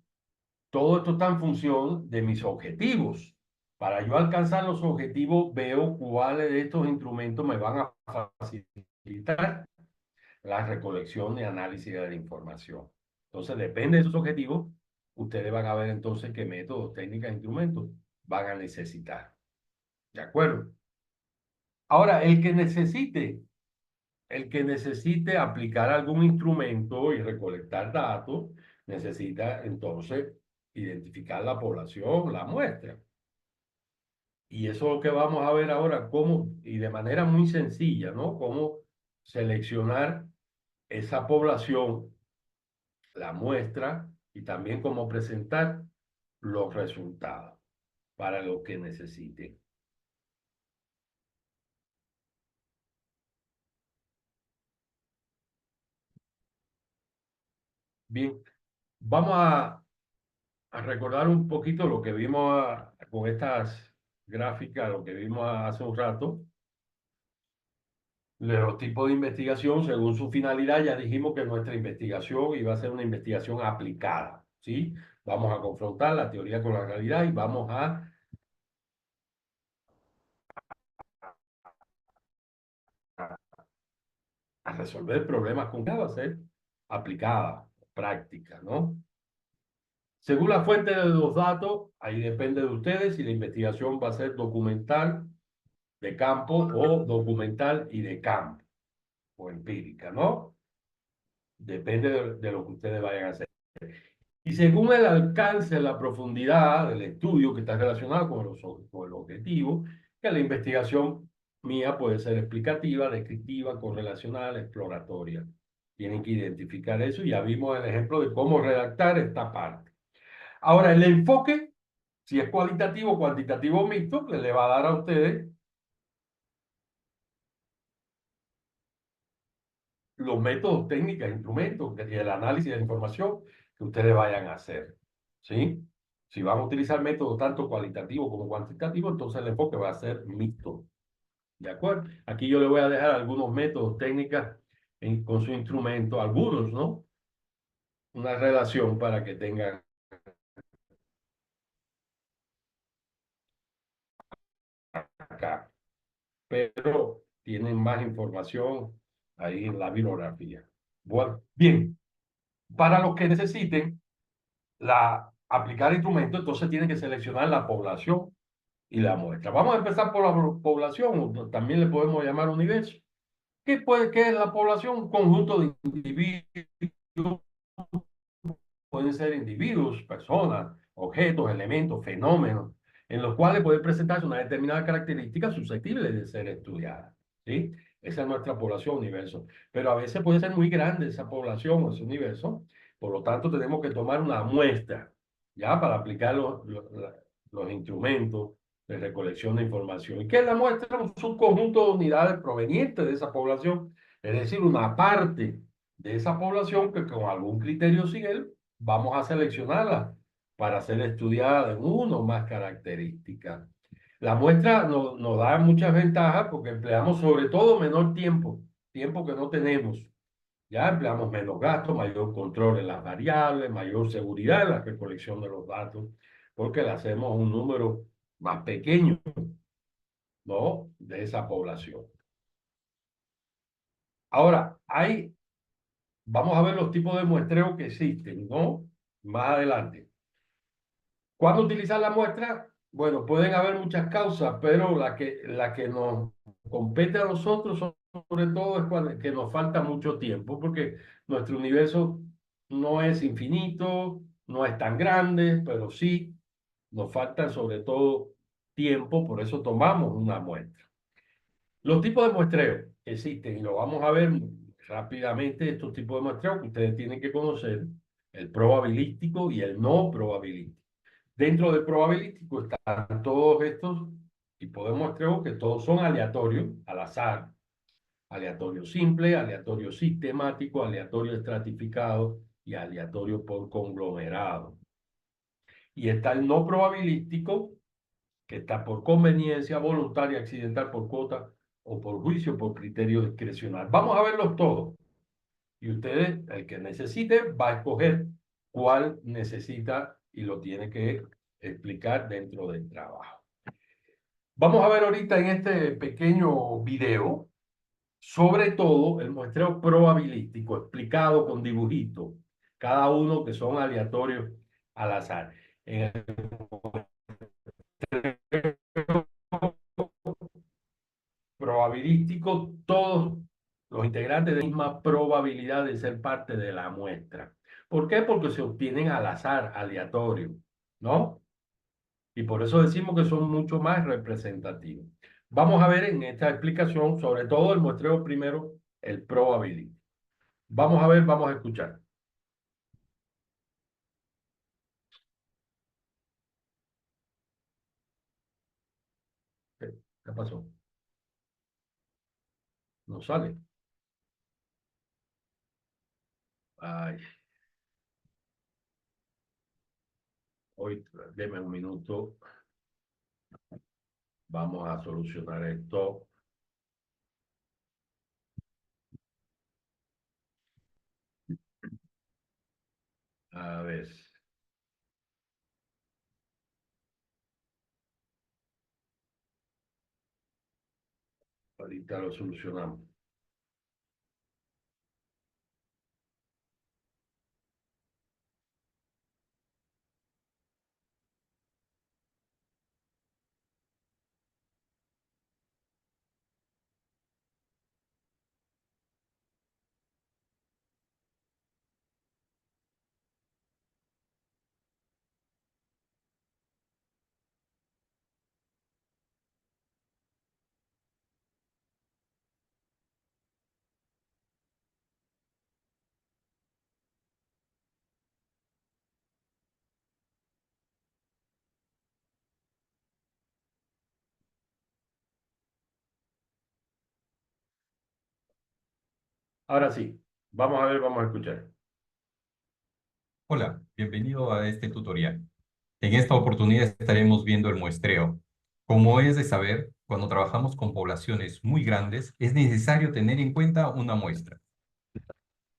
Todo esto está en función de mis objetivos. Para yo alcanzar los objetivos, veo cuáles de estos instrumentos me van a facilitar la recolección y análisis de la información. Entonces, depende de sus objetivos, ustedes van a ver entonces qué métodos, técnicas, instrumentos van a necesitar. ¿De acuerdo? Ahora, el que necesite aplicar algún instrumento y recolectar datos, necesita entonces identificar la población, la muestra. Y eso es lo que vamos a ver ahora, cómo, y de manera muy sencilla, ¿no? Cómo seleccionar esa población, la muestra, y también cómo presentar los resultados para lo que necesiten. Bien, vamos a recordar un poquito lo que vimos con estas gráficas, lo que vimos hace un rato, de los tipos de investigación según su finalidad. Ya dijimos que nuestra investigación iba a ser una investigación aplicada, ¿sí? Vamos a confrontar la teoría con la realidad y vamos a resolver problemas con qué va a ser. aplicada, práctica, ¿no? Según la fuente de los datos, ahí depende de ustedes si la investigación va a ser documental, de campo o documental y de campo o empírica, ¿no? Depende de lo que ustedes vayan a hacer. Y según el alcance, la profundidad del estudio que está relacionado con el objetivo, que la investigación mía puede ser explicativa, descriptiva, correlacional, exploratoria. Tienen que identificar eso y ya vimos el ejemplo de cómo redactar esta parte. Ahora, el enfoque, si es cualitativo, cuantitativo o mixto, pues le va a dar a ustedes los métodos, técnicas, instrumentos y el análisis de la información que ustedes vayan a hacer. ¿Sí? Si van a utilizar métodos tanto cualitativos como cuantitativos, entonces el enfoque va a ser mixto. ¿De acuerdo? Aquí yo le voy a dejar algunos métodos, técnicas con su instrumento, algunos, ¿no? Una relación para que tengan acá. Pero tienen más información ahí en la bibliografía. Bueno, bien, para los que necesiten aplicar instrumentos, entonces tienen que seleccionar la población y la muestra. Vamos a empezar por la población, o también le podemos llamar universo. ¿Qué es la población? Un conjunto de individuos, pueden ser individuos, personas, objetos, elementos, fenómenos, en los cuales puede presentarse una determinada característica susceptible de ser estudiada. ¿Sí? Esa es nuestra población universo. Pero a veces puede ser muy grande esa población o ese universo, por lo tanto tenemos que tomar una muestra, ¿ya? Para aplicar los instrumentos de recolección de información. ¿Y qué es la muestra? Un subconjunto de unidades provenientes de esa población, es decir, una parte de esa población que con algún criterio sin él vamos a seleccionarla para ser estudiada en una o más características. La muestra nos da muchas ventajas porque empleamos sobre todo menor tiempo, tiempo que no tenemos. Ya empleamos menos gastos, mayor control en las variables, mayor seguridad en la recolección de los datos, porque le hacemos un número más pequeño, ¿no? De esa población. Ahora, vamos a ver los tipos de muestreo que existen, ¿no? Más adelante. ¿Cuándo utilizar la muestra? Bueno, pueden haber muchas causas, pero la que nos compete a nosotros sobre todo es cuando, que nos falta mucho tiempo, porque nuestro universo no es infinito, no es tan grande, pero sí nos falta sobre todo tiempo, por eso tomamos una muestra. Los tipos de muestreo existen y lo vamos a ver rápidamente, estos tipos de muestreo que ustedes tienen que conocer, el probabilístico y el no probabilístico. Dentro del probabilístico están todos estos tipos de muestreo que todos son aleatorios, al azar, aleatorio simple, aleatorio sistemático, aleatorio estratificado y aleatorio por conglomerado. Y está el no probabilístico, que está por conveniencia, voluntaria, accidental, por cuota o por juicio, por criterio discrecional. Vamos a verlos todos. Y ustedes, el que necesite, va a escoger cuál necesita y lo tiene que explicar dentro del trabajo. Vamos a ver ahorita en este pequeño video, sobre todo el muestreo probabilístico, explicado con dibujitos, cada uno que son aleatorios al azar. En el probabilístico, todos los integrantes de la misma probabilidad de ser parte de la muestra. ¿Por qué? Porque se obtienen al azar, aleatorio, ¿no? Y por eso decimos que son mucho más representativos. Vamos a ver en esta explicación, sobre todo el muestreo primero, el probability. Vamos a ver, vamos a escuchar. ¿Qué pasó? No sale. Ay, hoy, deme un minuto. Vamos a solucionar esto. A ver, ahorita lo solucionamos. Ahora sí, vamos a ver, vamos a escuchar. Hola, bienvenido a este tutorial. En esta oportunidad estaremos viendo el muestreo. Como es de saber, cuando trabajamos con poblaciones muy grandes, es necesario tener en cuenta una muestra.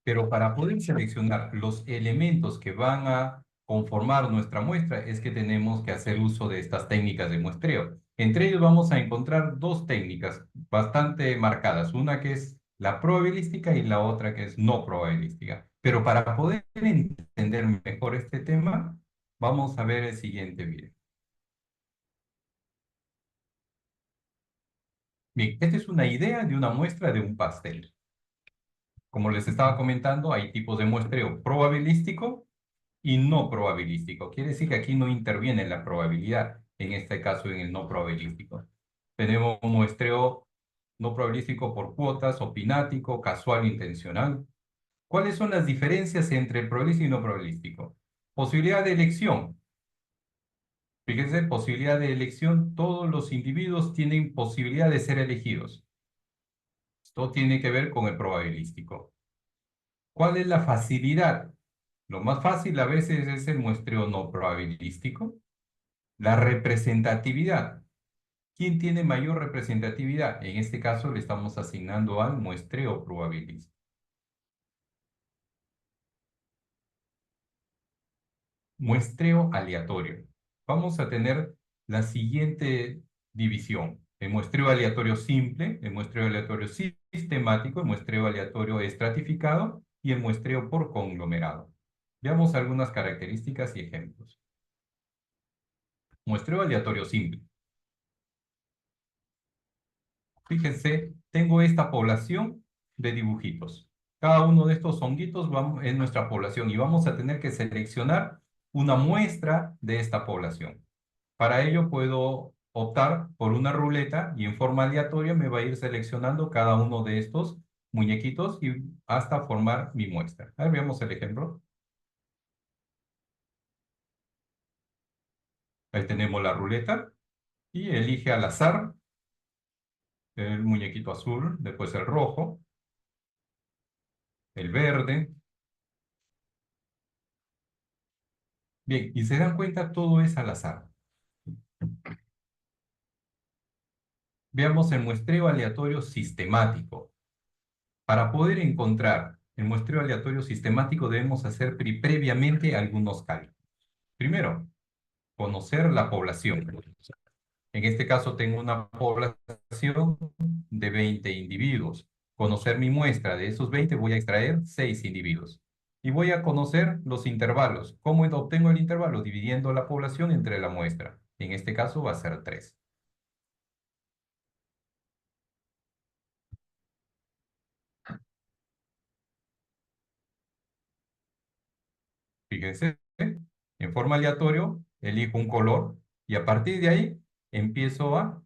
Pero para poder seleccionar los elementos que van a conformar nuestra muestra, es que tenemos que hacer uso de estas técnicas de muestreo. Entre ellos vamos a encontrar dos técnicas bastante marcadas, una que es la probabilística y la otra que es no probabilística. Pero para poder entender mejor este tema, vamos a ver el siguiente video. Bien, esta es una idea de una muestra de un pastel. Como les estaba comentando, hay tipos de muestreo probabilístico y no probabilístico. Quiere decir que aquí no interviene la probabilidad, en este caso en el no probabilístico. Tenemos un muestreo no probabilístico por cuotas, opinático, casual, intencional. ¿Cuáles son las diferencias entre el probabilístico y no probabilístico? Posibilidad de elección. Fíjense, posibilidad de elección, todos los individuos tienen posibilidad de ser elegidos. Esto tiene que ver con el probabilístico. ¿Cuál es la facilidad? Lo más fácil a veces es el muestreo no probabilístico. La representatividad. ¿Quién tiene mayor representatividad? En este caso le estamos asignando al muestreo probabilístico. Muestreo aleatorio. Vamos a tener la siguiente división. El muestreo aleatorio simple, el muestreo aleatorio sistemático, el muestreo aleatorio estratificado y el muestreo por conglomerado. Veamos algunas características y ejemplos. Muestreo aleatorio simple. Fíjense, tengo esta población de dibujitos. Cada uno de estos honguitos es nuestra población y vamos a tener que seleccionar una muestra de esta población. Para ello puedo optar por una ruleta y en forma aleatoria me va a ir seleccionando cada uno de estos muñequitos y hasta formar mi muestra. A ver, veamos el ejemplo. Ahí tenemos la ruleta y elige al azar el muñequito azul, después el rojo, el verde. Bien, y se dan cuenta, todo es al azar. Veamos el muestreo aleatorio sistemático. Para poder encontrar el muestreo aleatorio sistemático debemos hacer previamente algunos cálculos. Primero, conocer la población. En este caso tengo una población de 20 individuos. Conocer mi muestra. De esos 20 voy a extraer 6 individuos. Y voy a conocer los intervalos. ¿Cómo obtengo el intervalo? Dividiendo la población entre la muestra. En este caso va a ser 3. Fíjense, en forma aleatoria, elijo un color y a partir de ahí empiezo a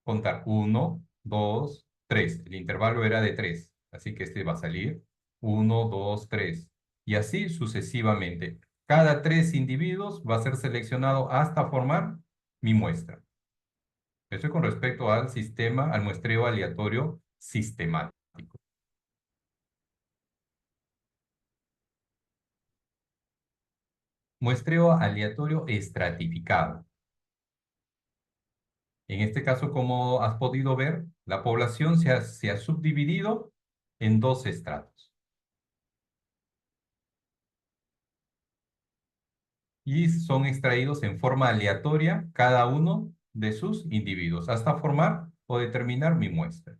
contar. 1, 2, 3. El intervalo era de 3, así que este va a salir 1, 2, 3. Y así sucesivamente. Cada 3 individuos va a ser seleccionado hasta formar mi muestra. Esto es con respecto al sistema, al muestreo aleatorio sistemático. Muestreo aleatorio estratificado. En este caso, como has podido ver, la población se ha subdividido en dos estratos y son extraídos en forma aleatoria cada uno de sus individuos hasta formar o determinar mi muestra.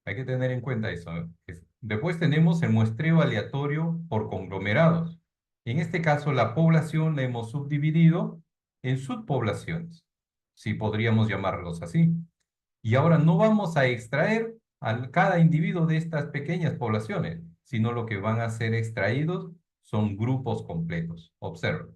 Hay que tener en cuenta eso, ¿eh? Después tenemos el muestreo aleatorio por conglomerados. En este caso, la población la hemos subdividido en subpoblaciones, si podríamos llamarlos así. Y ahora no vamos a extraer a cada individuo de estas pequeñas poblaciones, sino lo que van a ser extraídos son grupos completos. Observen.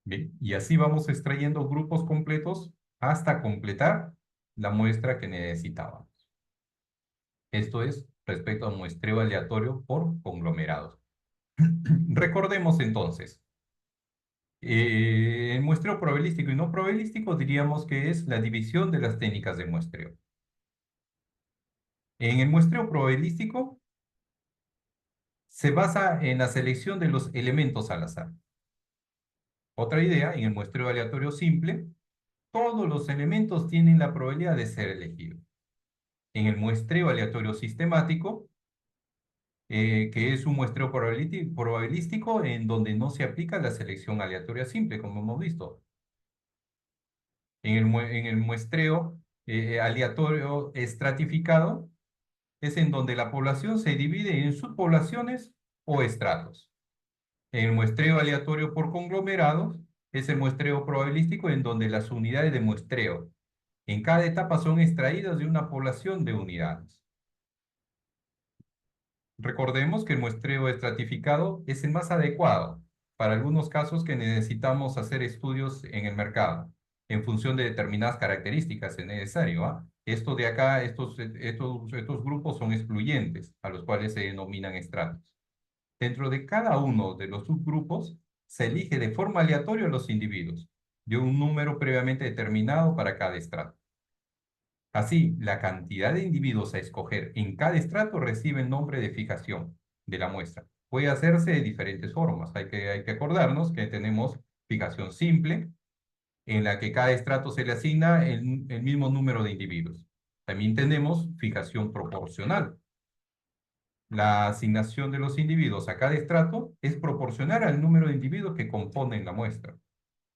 Bien, y así vamos extrayendo grupos completos hasta completar la muestra que necesitábamos. Esto es respecto al muestreo aleatorio por conglomerados. Recordemos entonces, el muestreo probabilístico y no probabilístico diríamos que es la división de las técnicas de muestreo. En el muestreo probabilístico se basa en la selección de los elementos al azar. Otra idea, en el muestreo aleatorio simple, todos los elementos tienen la probabilidad de ser elegidos. En el muestreo aleatorio sistemático, que es un muestreo probabilístico en donde no se aplica la selección aleatoria simple, como hemos visto. En el muestreo aleatorio estratificado es en donde la población se divide en subpoblaciones o estratos. En el muestreo aleatorio por conglomerados es el muestreo probabilístico en donde las unidades de muestreo en cada etapa son extraídas de una población de unidades. Recordemos que el muestreo estratificado es el más adecuado para algunos casos que necesitamos hacer estudios en el mercado en función de determinadas características es necesario, ¿ah? Esto de acá, estos grupos son excluyentes, a los cuales se denominan estratos. Dentro de cada uno de los subgrupos se elige de forma aleatoria a los individuos, de un número previamente determinado para cada estrato. Así, la cantidad de individuos a escoger en cada estrato recibe el nombre de fijación de la muestra. Puede hacerse de diferentes formas. Hay que acordarnos que tenemos fijación simple, en la que cada estrato se le asigna el mismo número de individuos. También tenemos fijación proporcional. La asignación de los individuos a cada estrato es proporcional al número de individuos que componen la muestra.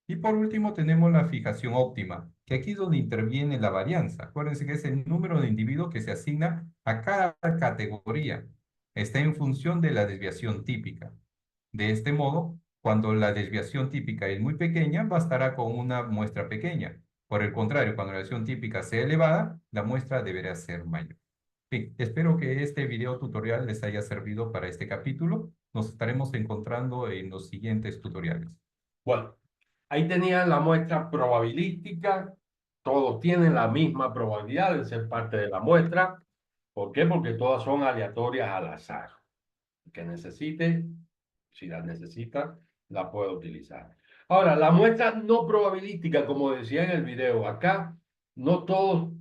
Y por último tenemos la fijación óptima, que aquí es donde interviene la varianza. Acuérdense que es el número de individuos que se asigna a cada categoría. Está en función de la desviación típica. De este modo, cuando la desviación típica es muy pequeña, bastará con una muestra pequeña. Por el contrario, cuando la desviación típica sea elevada, la muestra deberá ser mayor. Bien, espero que este video tutorial les haya servido para este capítulo. Nos estaremos encontrando en los siguientes tutoriales. Bueno, ahí tenían la muestra probabilística. Todos tienen la misma probabilidad de ser parte de la muestra. ¿Por qué? Porque todas son aleatorias al azar. El que necesite, si la necesita, la puede utilizar. Ahora, la muestra no probabilística, como decía en el video, acá no todos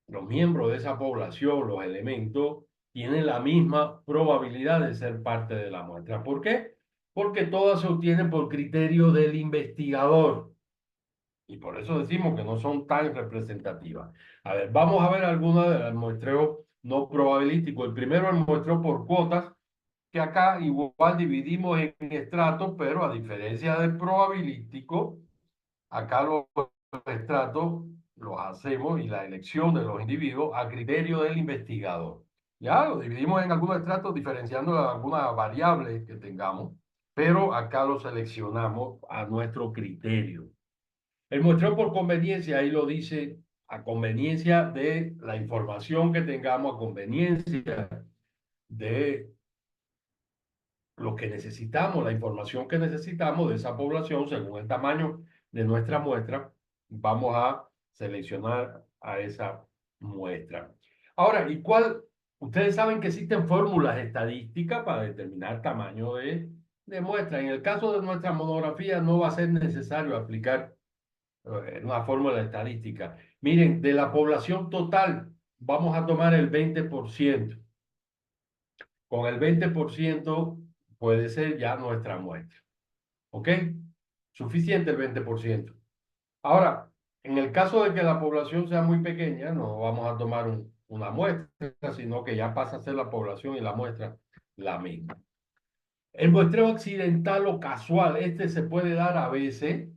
los miembros de esa población, los elementos, tienen la misma probabilidad de ser parte de la muestra. ¿Por qué? Porque todas se obtienen por criterio del investigador. Y por eso decimos que no son tan representativas. A ver, vamos a ver algunas de las muestreos no probabilísticos. El primero, el muestreo por cuotas, que acá igual dividimos en estratos, pero a diferencia del probabilístico, acá los estratos los hacemos y la elección de los individuos a criterio del investigador. Ya lo dividimos en algunos estratos diferenciando algunas variables que tengamos, pero acá lo seleccionamos a nuestro criterio. El muestreo por conveniencia, ahí lo dice, a conveniencia de la información que tengamos, a conveniencia de lo que necesitamos, la información que necesitamos de esa población según el tamaño de nuestra muestra, vamos a seleccionar a esa muestra. Ahora, ¿y cuál? Ustedes saben que existen fórmulas estadísticas para determinar tamaño de muestra. En el caso de nuestra monografía no va a ser necesario aplicar una fórmula estadística. Miren, de la población total vamos a tomar el 20%. Con el 20% puede ser ya nuestra muestra. ¿Ok? Suficiente el 20%. Ahora, en el caso de que la población sea muy pequeña, no vamos a tomar una muestra, sino que ya pasa a ser la población y la muestra la misma. El muestreo accidental o casual, este se puede dar a veces,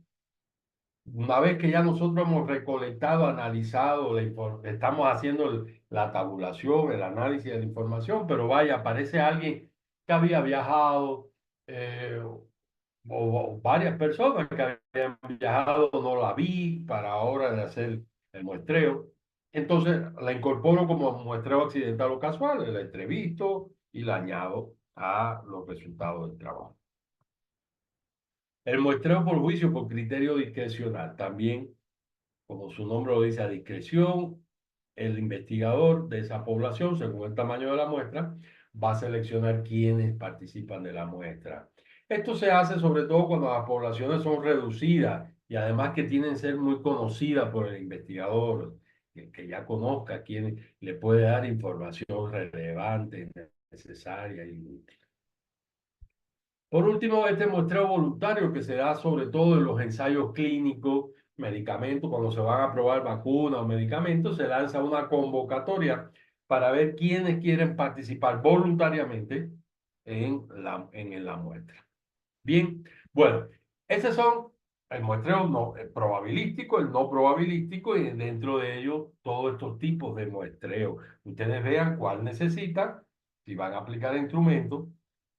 una vez que ya nosotros hemos recolectado, analizado, estamos haciendo la tabulación, el análisis de la información, pero vaya, aparece alguien que había viajado, o varias personas que habían viajado, no la vi para ahora de hacer el muestreo. Entonces la incorporo como muestreo accidental o casual, la entrevisto y la añado a los resultados del trabajo. El muestreo por juicio por criterio discrecional, también, como su nombre lo dice, a discreción, el investigador de esa población, según el tamaño de la muestra, va a seleccionar quiénes participan de la muestra. Esto se hace sobre todo cuando las poblaciones son reducidas y además que tienen que ser muy conocidas por el investigador, que ya conozca quién le puede dar información relevante, necesaria y útil. Por último, este muestreo voluntario que se da sobre todo en los ensayos clínicos, medicamentos, cuando se van a probar vacunas o medicamentos, se lanza una convocatoria para ver quiénes quieren participar voluntariamente en la muestra. Bien, bueno, esos son el muestreo no, el probabilístico, el no probabilístico y dentro de ello todos estos tipos de muestreo. Ustedes vean cuál necesitan, si van a aplicar instrumentos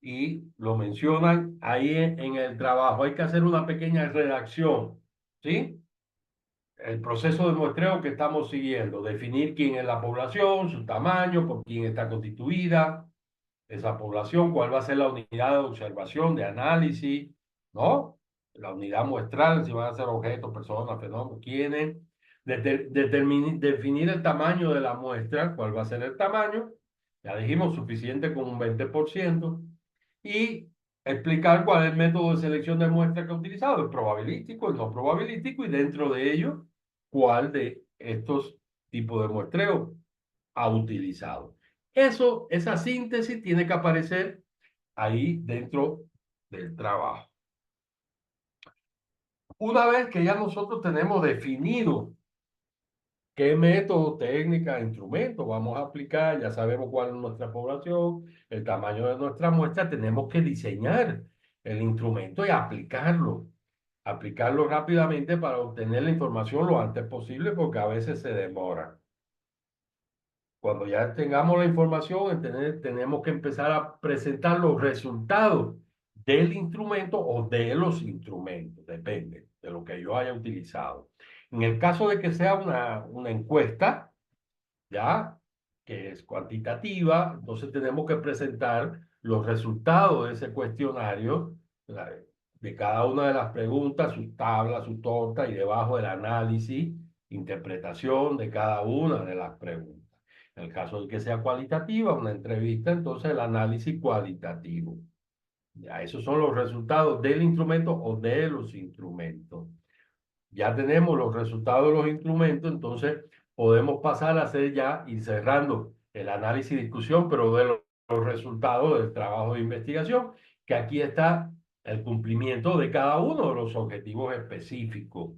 y lo mencionan ahí en el trabajo. Hay que hacer una pequeña redacción, ¿sí? El proceso de muestreo que estamos siguiendo, definir quién es la población, su tamaño, por quién está constituida esa población, cuál va a ser la unidad de observación, de análisis, ¿no? La unidad muestral, si van a ser objetos, personas, fenómenos, quiénes, definir el tamaño de la muestra, cuál va a ser el tamaño, ya dijimos suficiente con un 20%, y explicar cuál es el método de selección de muestra que ha utilizado, el probabilístico, el no probabilístico, y dentro de ello, cuál de estos tipos de muestreo ha utilizado. Esa síntesis tiene que aparecer ahí dentro del trabajo. Una vez que ya nosotros tenemos definido qué método, técnica, instrumento vamos a aplicar, ya sabemos cuál es nuestra población, el tamaño de nuestra muestra, tenemos que diseñar el instrumento y aplicarlo. Aplicarlo rápidamente para obtener la información lo antes posible porque a veces se demora. Cuando ya tengamos la información, tenemos que empezar a presentar los resultados del instrumento o de los instrumentos, depende de lo que yo haya utilizado. En el caso de que sea una encuesta, ¿ya? Que es cuantitativa, entonces tenemos que presentar los resultados de ese cuestionario, de cada una de las preguntas, sus tablas, su torta y debajo el análisis, interpretación de cada una de las preguntas. En el caso de que sea cualitativa, una entrevista, entonces el análisis cualitativo. Ya, esos son los resultados del instrumento o de los instrumentos. Ya tenemos los resultados de los instrumentos, entonces podemos pasar a hacer ya, ir cerrando el análisis y discusión, pero de los resultados del trabajo de investigación, que aquí está el cumplimiento de cada uno de los objetivos específicos,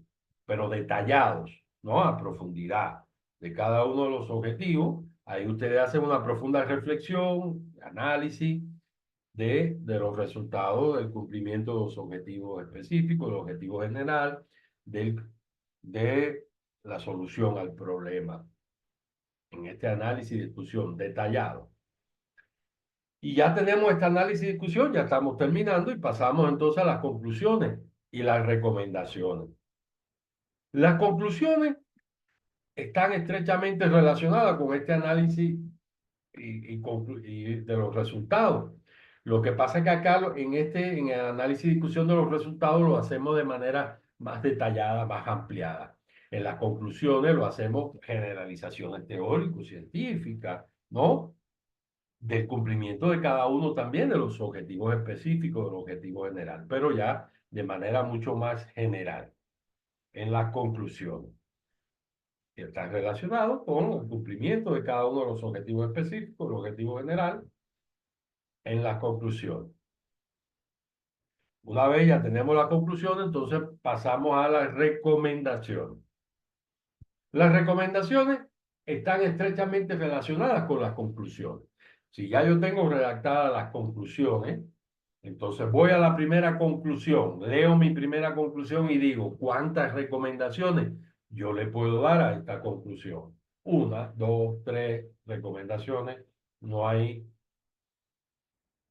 pero detallados, ¿no? A profundidad de cada uno de los objetivos. Ahí ustedes hacen una profunda reflexión, análisis de los resultados del cumplimiento de los objetivos específicos, del objetivo general, de la solución al problema. En este análisis y discusión detallado. Y ya tenemos este análisis y discusión, ya estamos terminando y pasamos entonces a las conclusiones y las recomendaciones. Las conclusiones están estrechamente relacionadas con este análisis y de los resultados. Lo que pasa es que acá en el análisis y discusión de los resultados lo hacemos de manera más detallada, más ampliada. En las conclusiones lo hacemos generalizaciones teórico-científicas, ¿no? Del cumplimiento de cada uno también de los objetivos específicos, del objetivo general, pero ya de manera mucho más general en las conclusiones. Que están relacionados con el cumplimiento de cada uno de los objetivos específicos, el objetivo general, en las conclusiones. Una vez ya tenemos la conclusión, entonces pasamos a las recomendaciones. Las recomendaciones están estrechamente relacionadas con las conclusiones. Si ya yo tengo redactadas las conclusiones, entonces voy a la primera conclusión, leo mi primera conclusión y digo, ¿cuántas recomendaciones yo le puedo dar a esta conclusión? 1, 2, 3 recomendaciones, no hay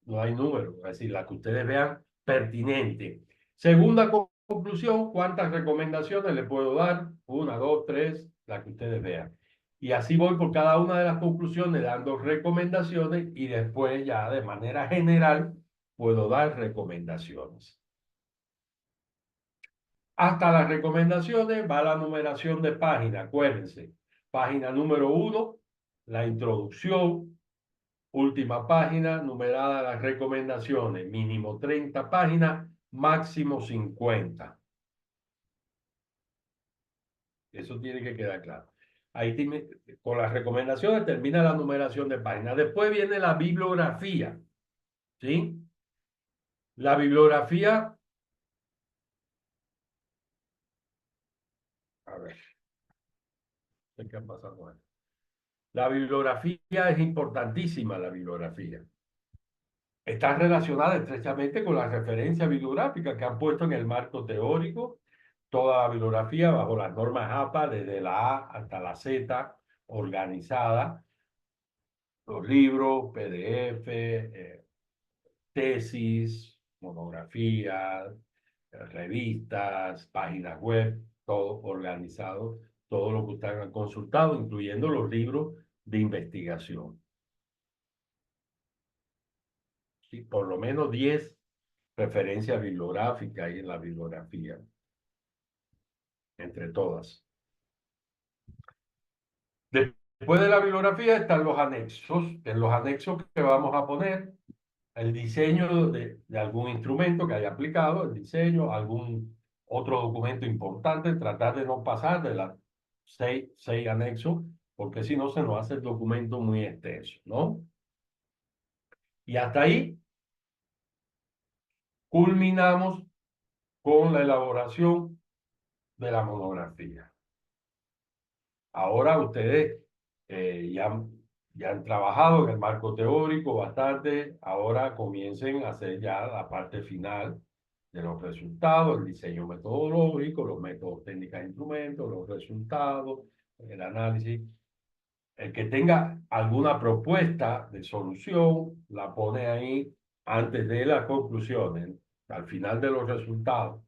número, es decir, la que ustedes vean pertinente. Segunda conclusión, ¿cuántas recomendaciones le puedo dar? 1, 2, 3, la que ustedes vean. Y así voy por cada una de las conclusiones dando recomendaciones y después ya de manera general puedo dar recomendaciones. Hasta las recomendaciones va la numeración de página, acuérdense. Página número 1, la introducción. última página, numerada las recomendaciones, mínimo 30 páginas, máximo 50. Eso tiene que quedar claro. Ahí con las recomendaciones termina la numeración de páginas. Después viene la bibliografía, ¿sí? La bibliografía, a ver, ¿qué ha pasado ahí? La bibliografía es importantísima, la bibliografía. Está relacionada estrechamente con las referencias bibliográficas que han puesto en el marco teórico toda la bibliografía bajo las normas APA, desde la A hasta la Z, organizada, los libros, PDF, tesis, monografías, revistas, páginas web, todo organizado, todo lo que ustedes han consultado, incluyendo los libros de investigación. Sí, por lo menos 10 referencias bibliográficas ahí en la bibliografía, entre todas. Después de la bibliografía están los anexos. En los anexos que vamos a poner el diseño de algún instrumento que haya aplicado, el diseño, algún otro documento importante, tratar de no pasar de las seis anexos, porque si no se nos hace el documento muy extenso, ¿no? Y hasta ahí culminamos con la elaboración de la monografía. Ahora ustedes ya han trabajado en el marco teórico bastante, ahora comiencen a hacer ya la parte final de los resultados, el diseño metodológico, los métodos, técnicas, instrumentos, los resultados, el análisis. El que tenga alguna propuesta de solución, la pone ahí antes de las conclusiones, al final de los resultados.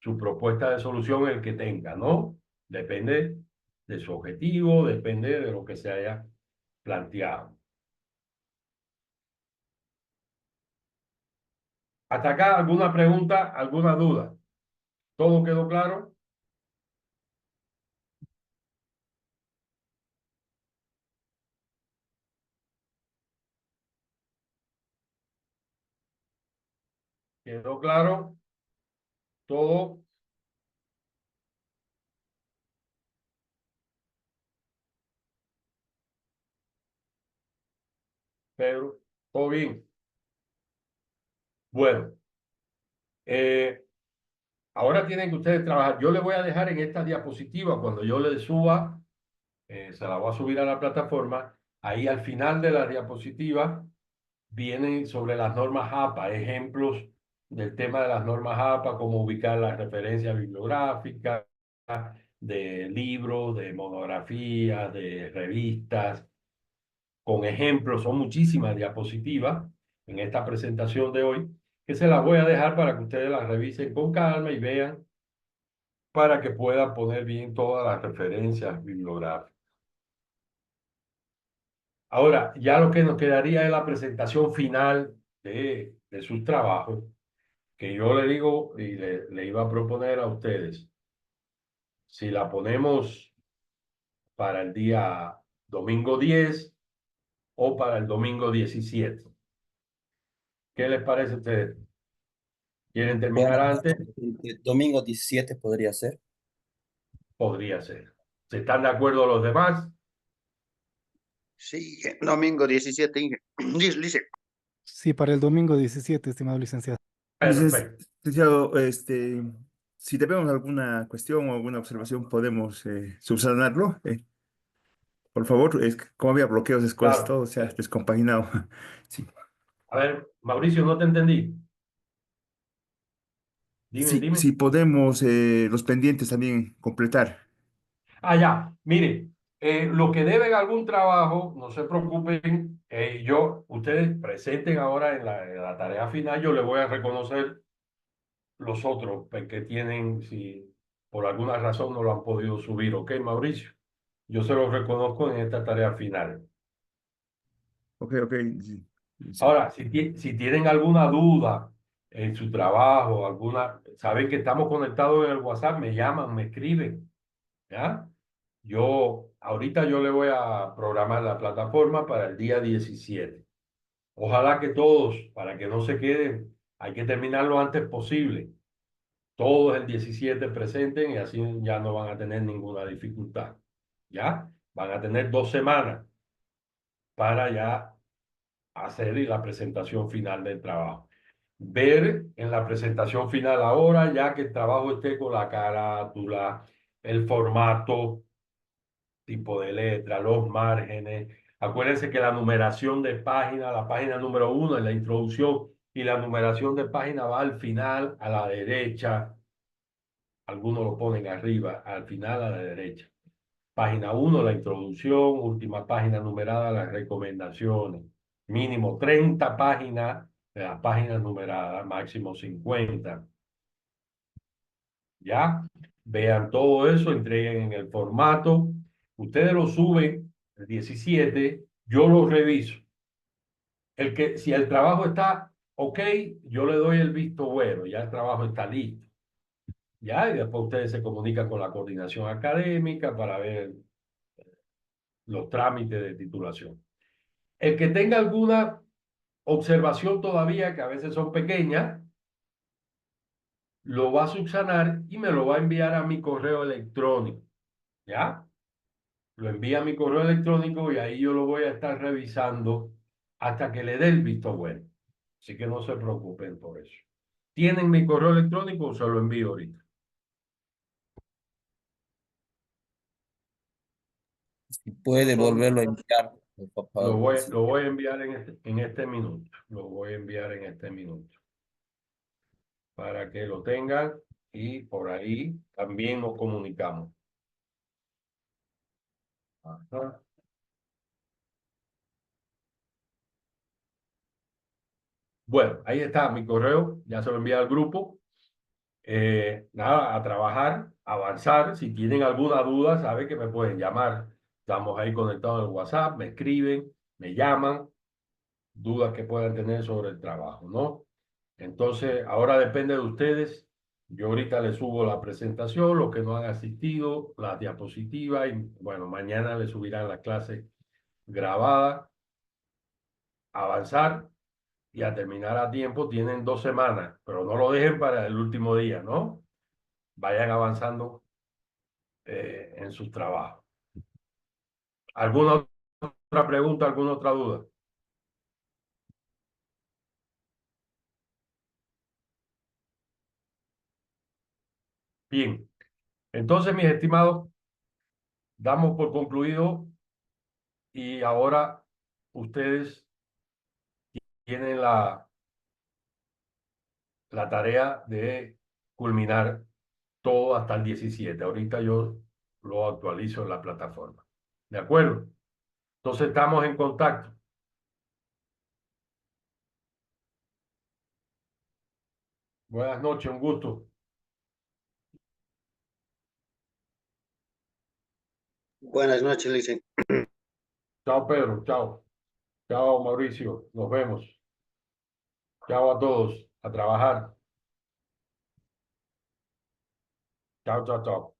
Su propuesta de solución, el que tenga, ¿no? Depende de su objetivo, depende de lo que se haya planteado. ¿Hasta acá alguna pregunta, alguna duda? ¿Todo quedó claro? ¿Quedó claro? Todo. Pedro, ¿todo bien? Bueno, ahora tienen que ustedes trabajar. Yo les voy a dejar en esta diapositiva, cuando yo les suba, se la voy a subir a la plataforma, ahí al final de la diapositiva vienen sobre las normas APA, ejemplos del tema de las normas APA, cómo ubicar las referencias bibliográficas, de libros, de monografías, de revistas, con ejemplos, son muchísimas diapositivas en esta presentación de hoy, que se las voy a dejar para que ustedes las revisen con calma y vean, para que puedan poner bien todas las referencias bibliográficas. Ahora, ya lo que nos quedaría es la presentación final de sus trabajos, que yo le digo y le iba a proponer a ustedes, si la ponemos para el día domingo 10 o para el domingo 17. ¿Qué les parece a ustedes? ¿Quieren terminar Bueno, antes? el domingo 17 podría ser. Podría ser. ¿Se están de acuerdo los demás? Sí, domingo 17, dice. Sí, para el domingo 17, estimado licenciado. Perfecto. Licenciado, si tenemos alguna cuestión o alguna observación, podemos subsanarlo. Por favor, como había bloqueos escolares, Claro. todo se ha descompaginado. Sí, A ver, Mauricio, no te entendí. sí, Dime. si podemos los pendientes también completar. Ah, ya, mire, lo que deben algún trabajo, no se preocupen, ustedes presenten ahora en la tarea final, yo les voy a reconocer los otros que tienen, si por alguna razón no lo han podido subir, ¿ok, Mauricio? Yo se los reconozco en esta tarea final. Ok, sí, sí. Ahora, si tienen alguna duda en su trabajo, saben que estamos conectados en el WhatsApp, me llaman, me escriben, ¿ya? Ahorita yo le voy a programar la plataforma para el día 17. Ojalá que todos, para que no se queden, hay que terminar lo antes posible. Todos el 17 presenten y así ya no van a tener ninguna dificultad. ¿Ya? Van a tener 2 semanas para ya hacer la presentación final del trabajo. Ver en la presentación final ahora, ya que el trabajo esté con la carátula, el formato, tipo de letra, los márgenes. Acuérdense que la numeración de página, la página número 1 es la introducción y la numeración de página va al final a la derecha. Algunos lo ponen arriba, al final a la derecha. Página 1, la introducción, última página numerada, las recomendaciones. Mínimo 30 páginas de las páginas numeradas, máximo 50. ¿Ya? Vean todo eso, entreguen en el formato. Ustedes lo suben el 17, yo lo reviso. Si el trabajo está ok, yo le doy el visto bueno, ya el trabajo está listo. ¿Ya? Y después ustedes se comunican con la coordinación académica para ver los trámites de titulación. El que tenga alguna observación todavía, que a veces son pequeñas, lo va a subsanar y me lo va a enviar a mi correo electrónico. ¿Ya? Lo envía a mi correo electrónico y ahí yo lo voy a estar revisando hasta que le dé el visto bueno. Así que no se preocupen por eso. ¿Tienen mi correo electrónico o se lo envío ahorita? Si puede volverlo a enviar, por favor. Lo voy a enviar en este minuto. Lo voy a enviar en este minuto. Para que lo tengan y por ahí también nos comunicamos. Ajá. Bueno, ahí está mi correo, ya se lo envié al grupo. Nada, a trabajar, a avanzar. Si tienen alguna duda, saben que me pueden llamar. Estamos ahí conectados en el WhatsApp, me escriben, me llaman, dudas que puedan tener sobre el trabajo, ¿no? Entonces, ahora depende de ustedes. Yo ahorita les subo la presentación, los que no han asistido, las diapositivas, y bueno, mañana les subirán la clase grabada, avanzar y a terminar a tiempo. Tienen 2 semanas, pero no lo dejen para el último día, ¿no? Vayan avanzando en sus trabajos. ¿Alguna otra pregunta, alguna otra duda? Bien, entonces, mis estimados, damos por concluido y ahora ustedes tienen la tarea de culminar todo hasta el 17. Ahorita yo lo actualizo en la plataforma. ¿De acuerdo? Entonces estamos en contacto. Buenas noches, un gusto. Buenas noches, Licen. Chao, Pedro. Chao. Chao, Mauricio. Nos vemos. Chao a todos. A trabajar. Chao, chao, chao.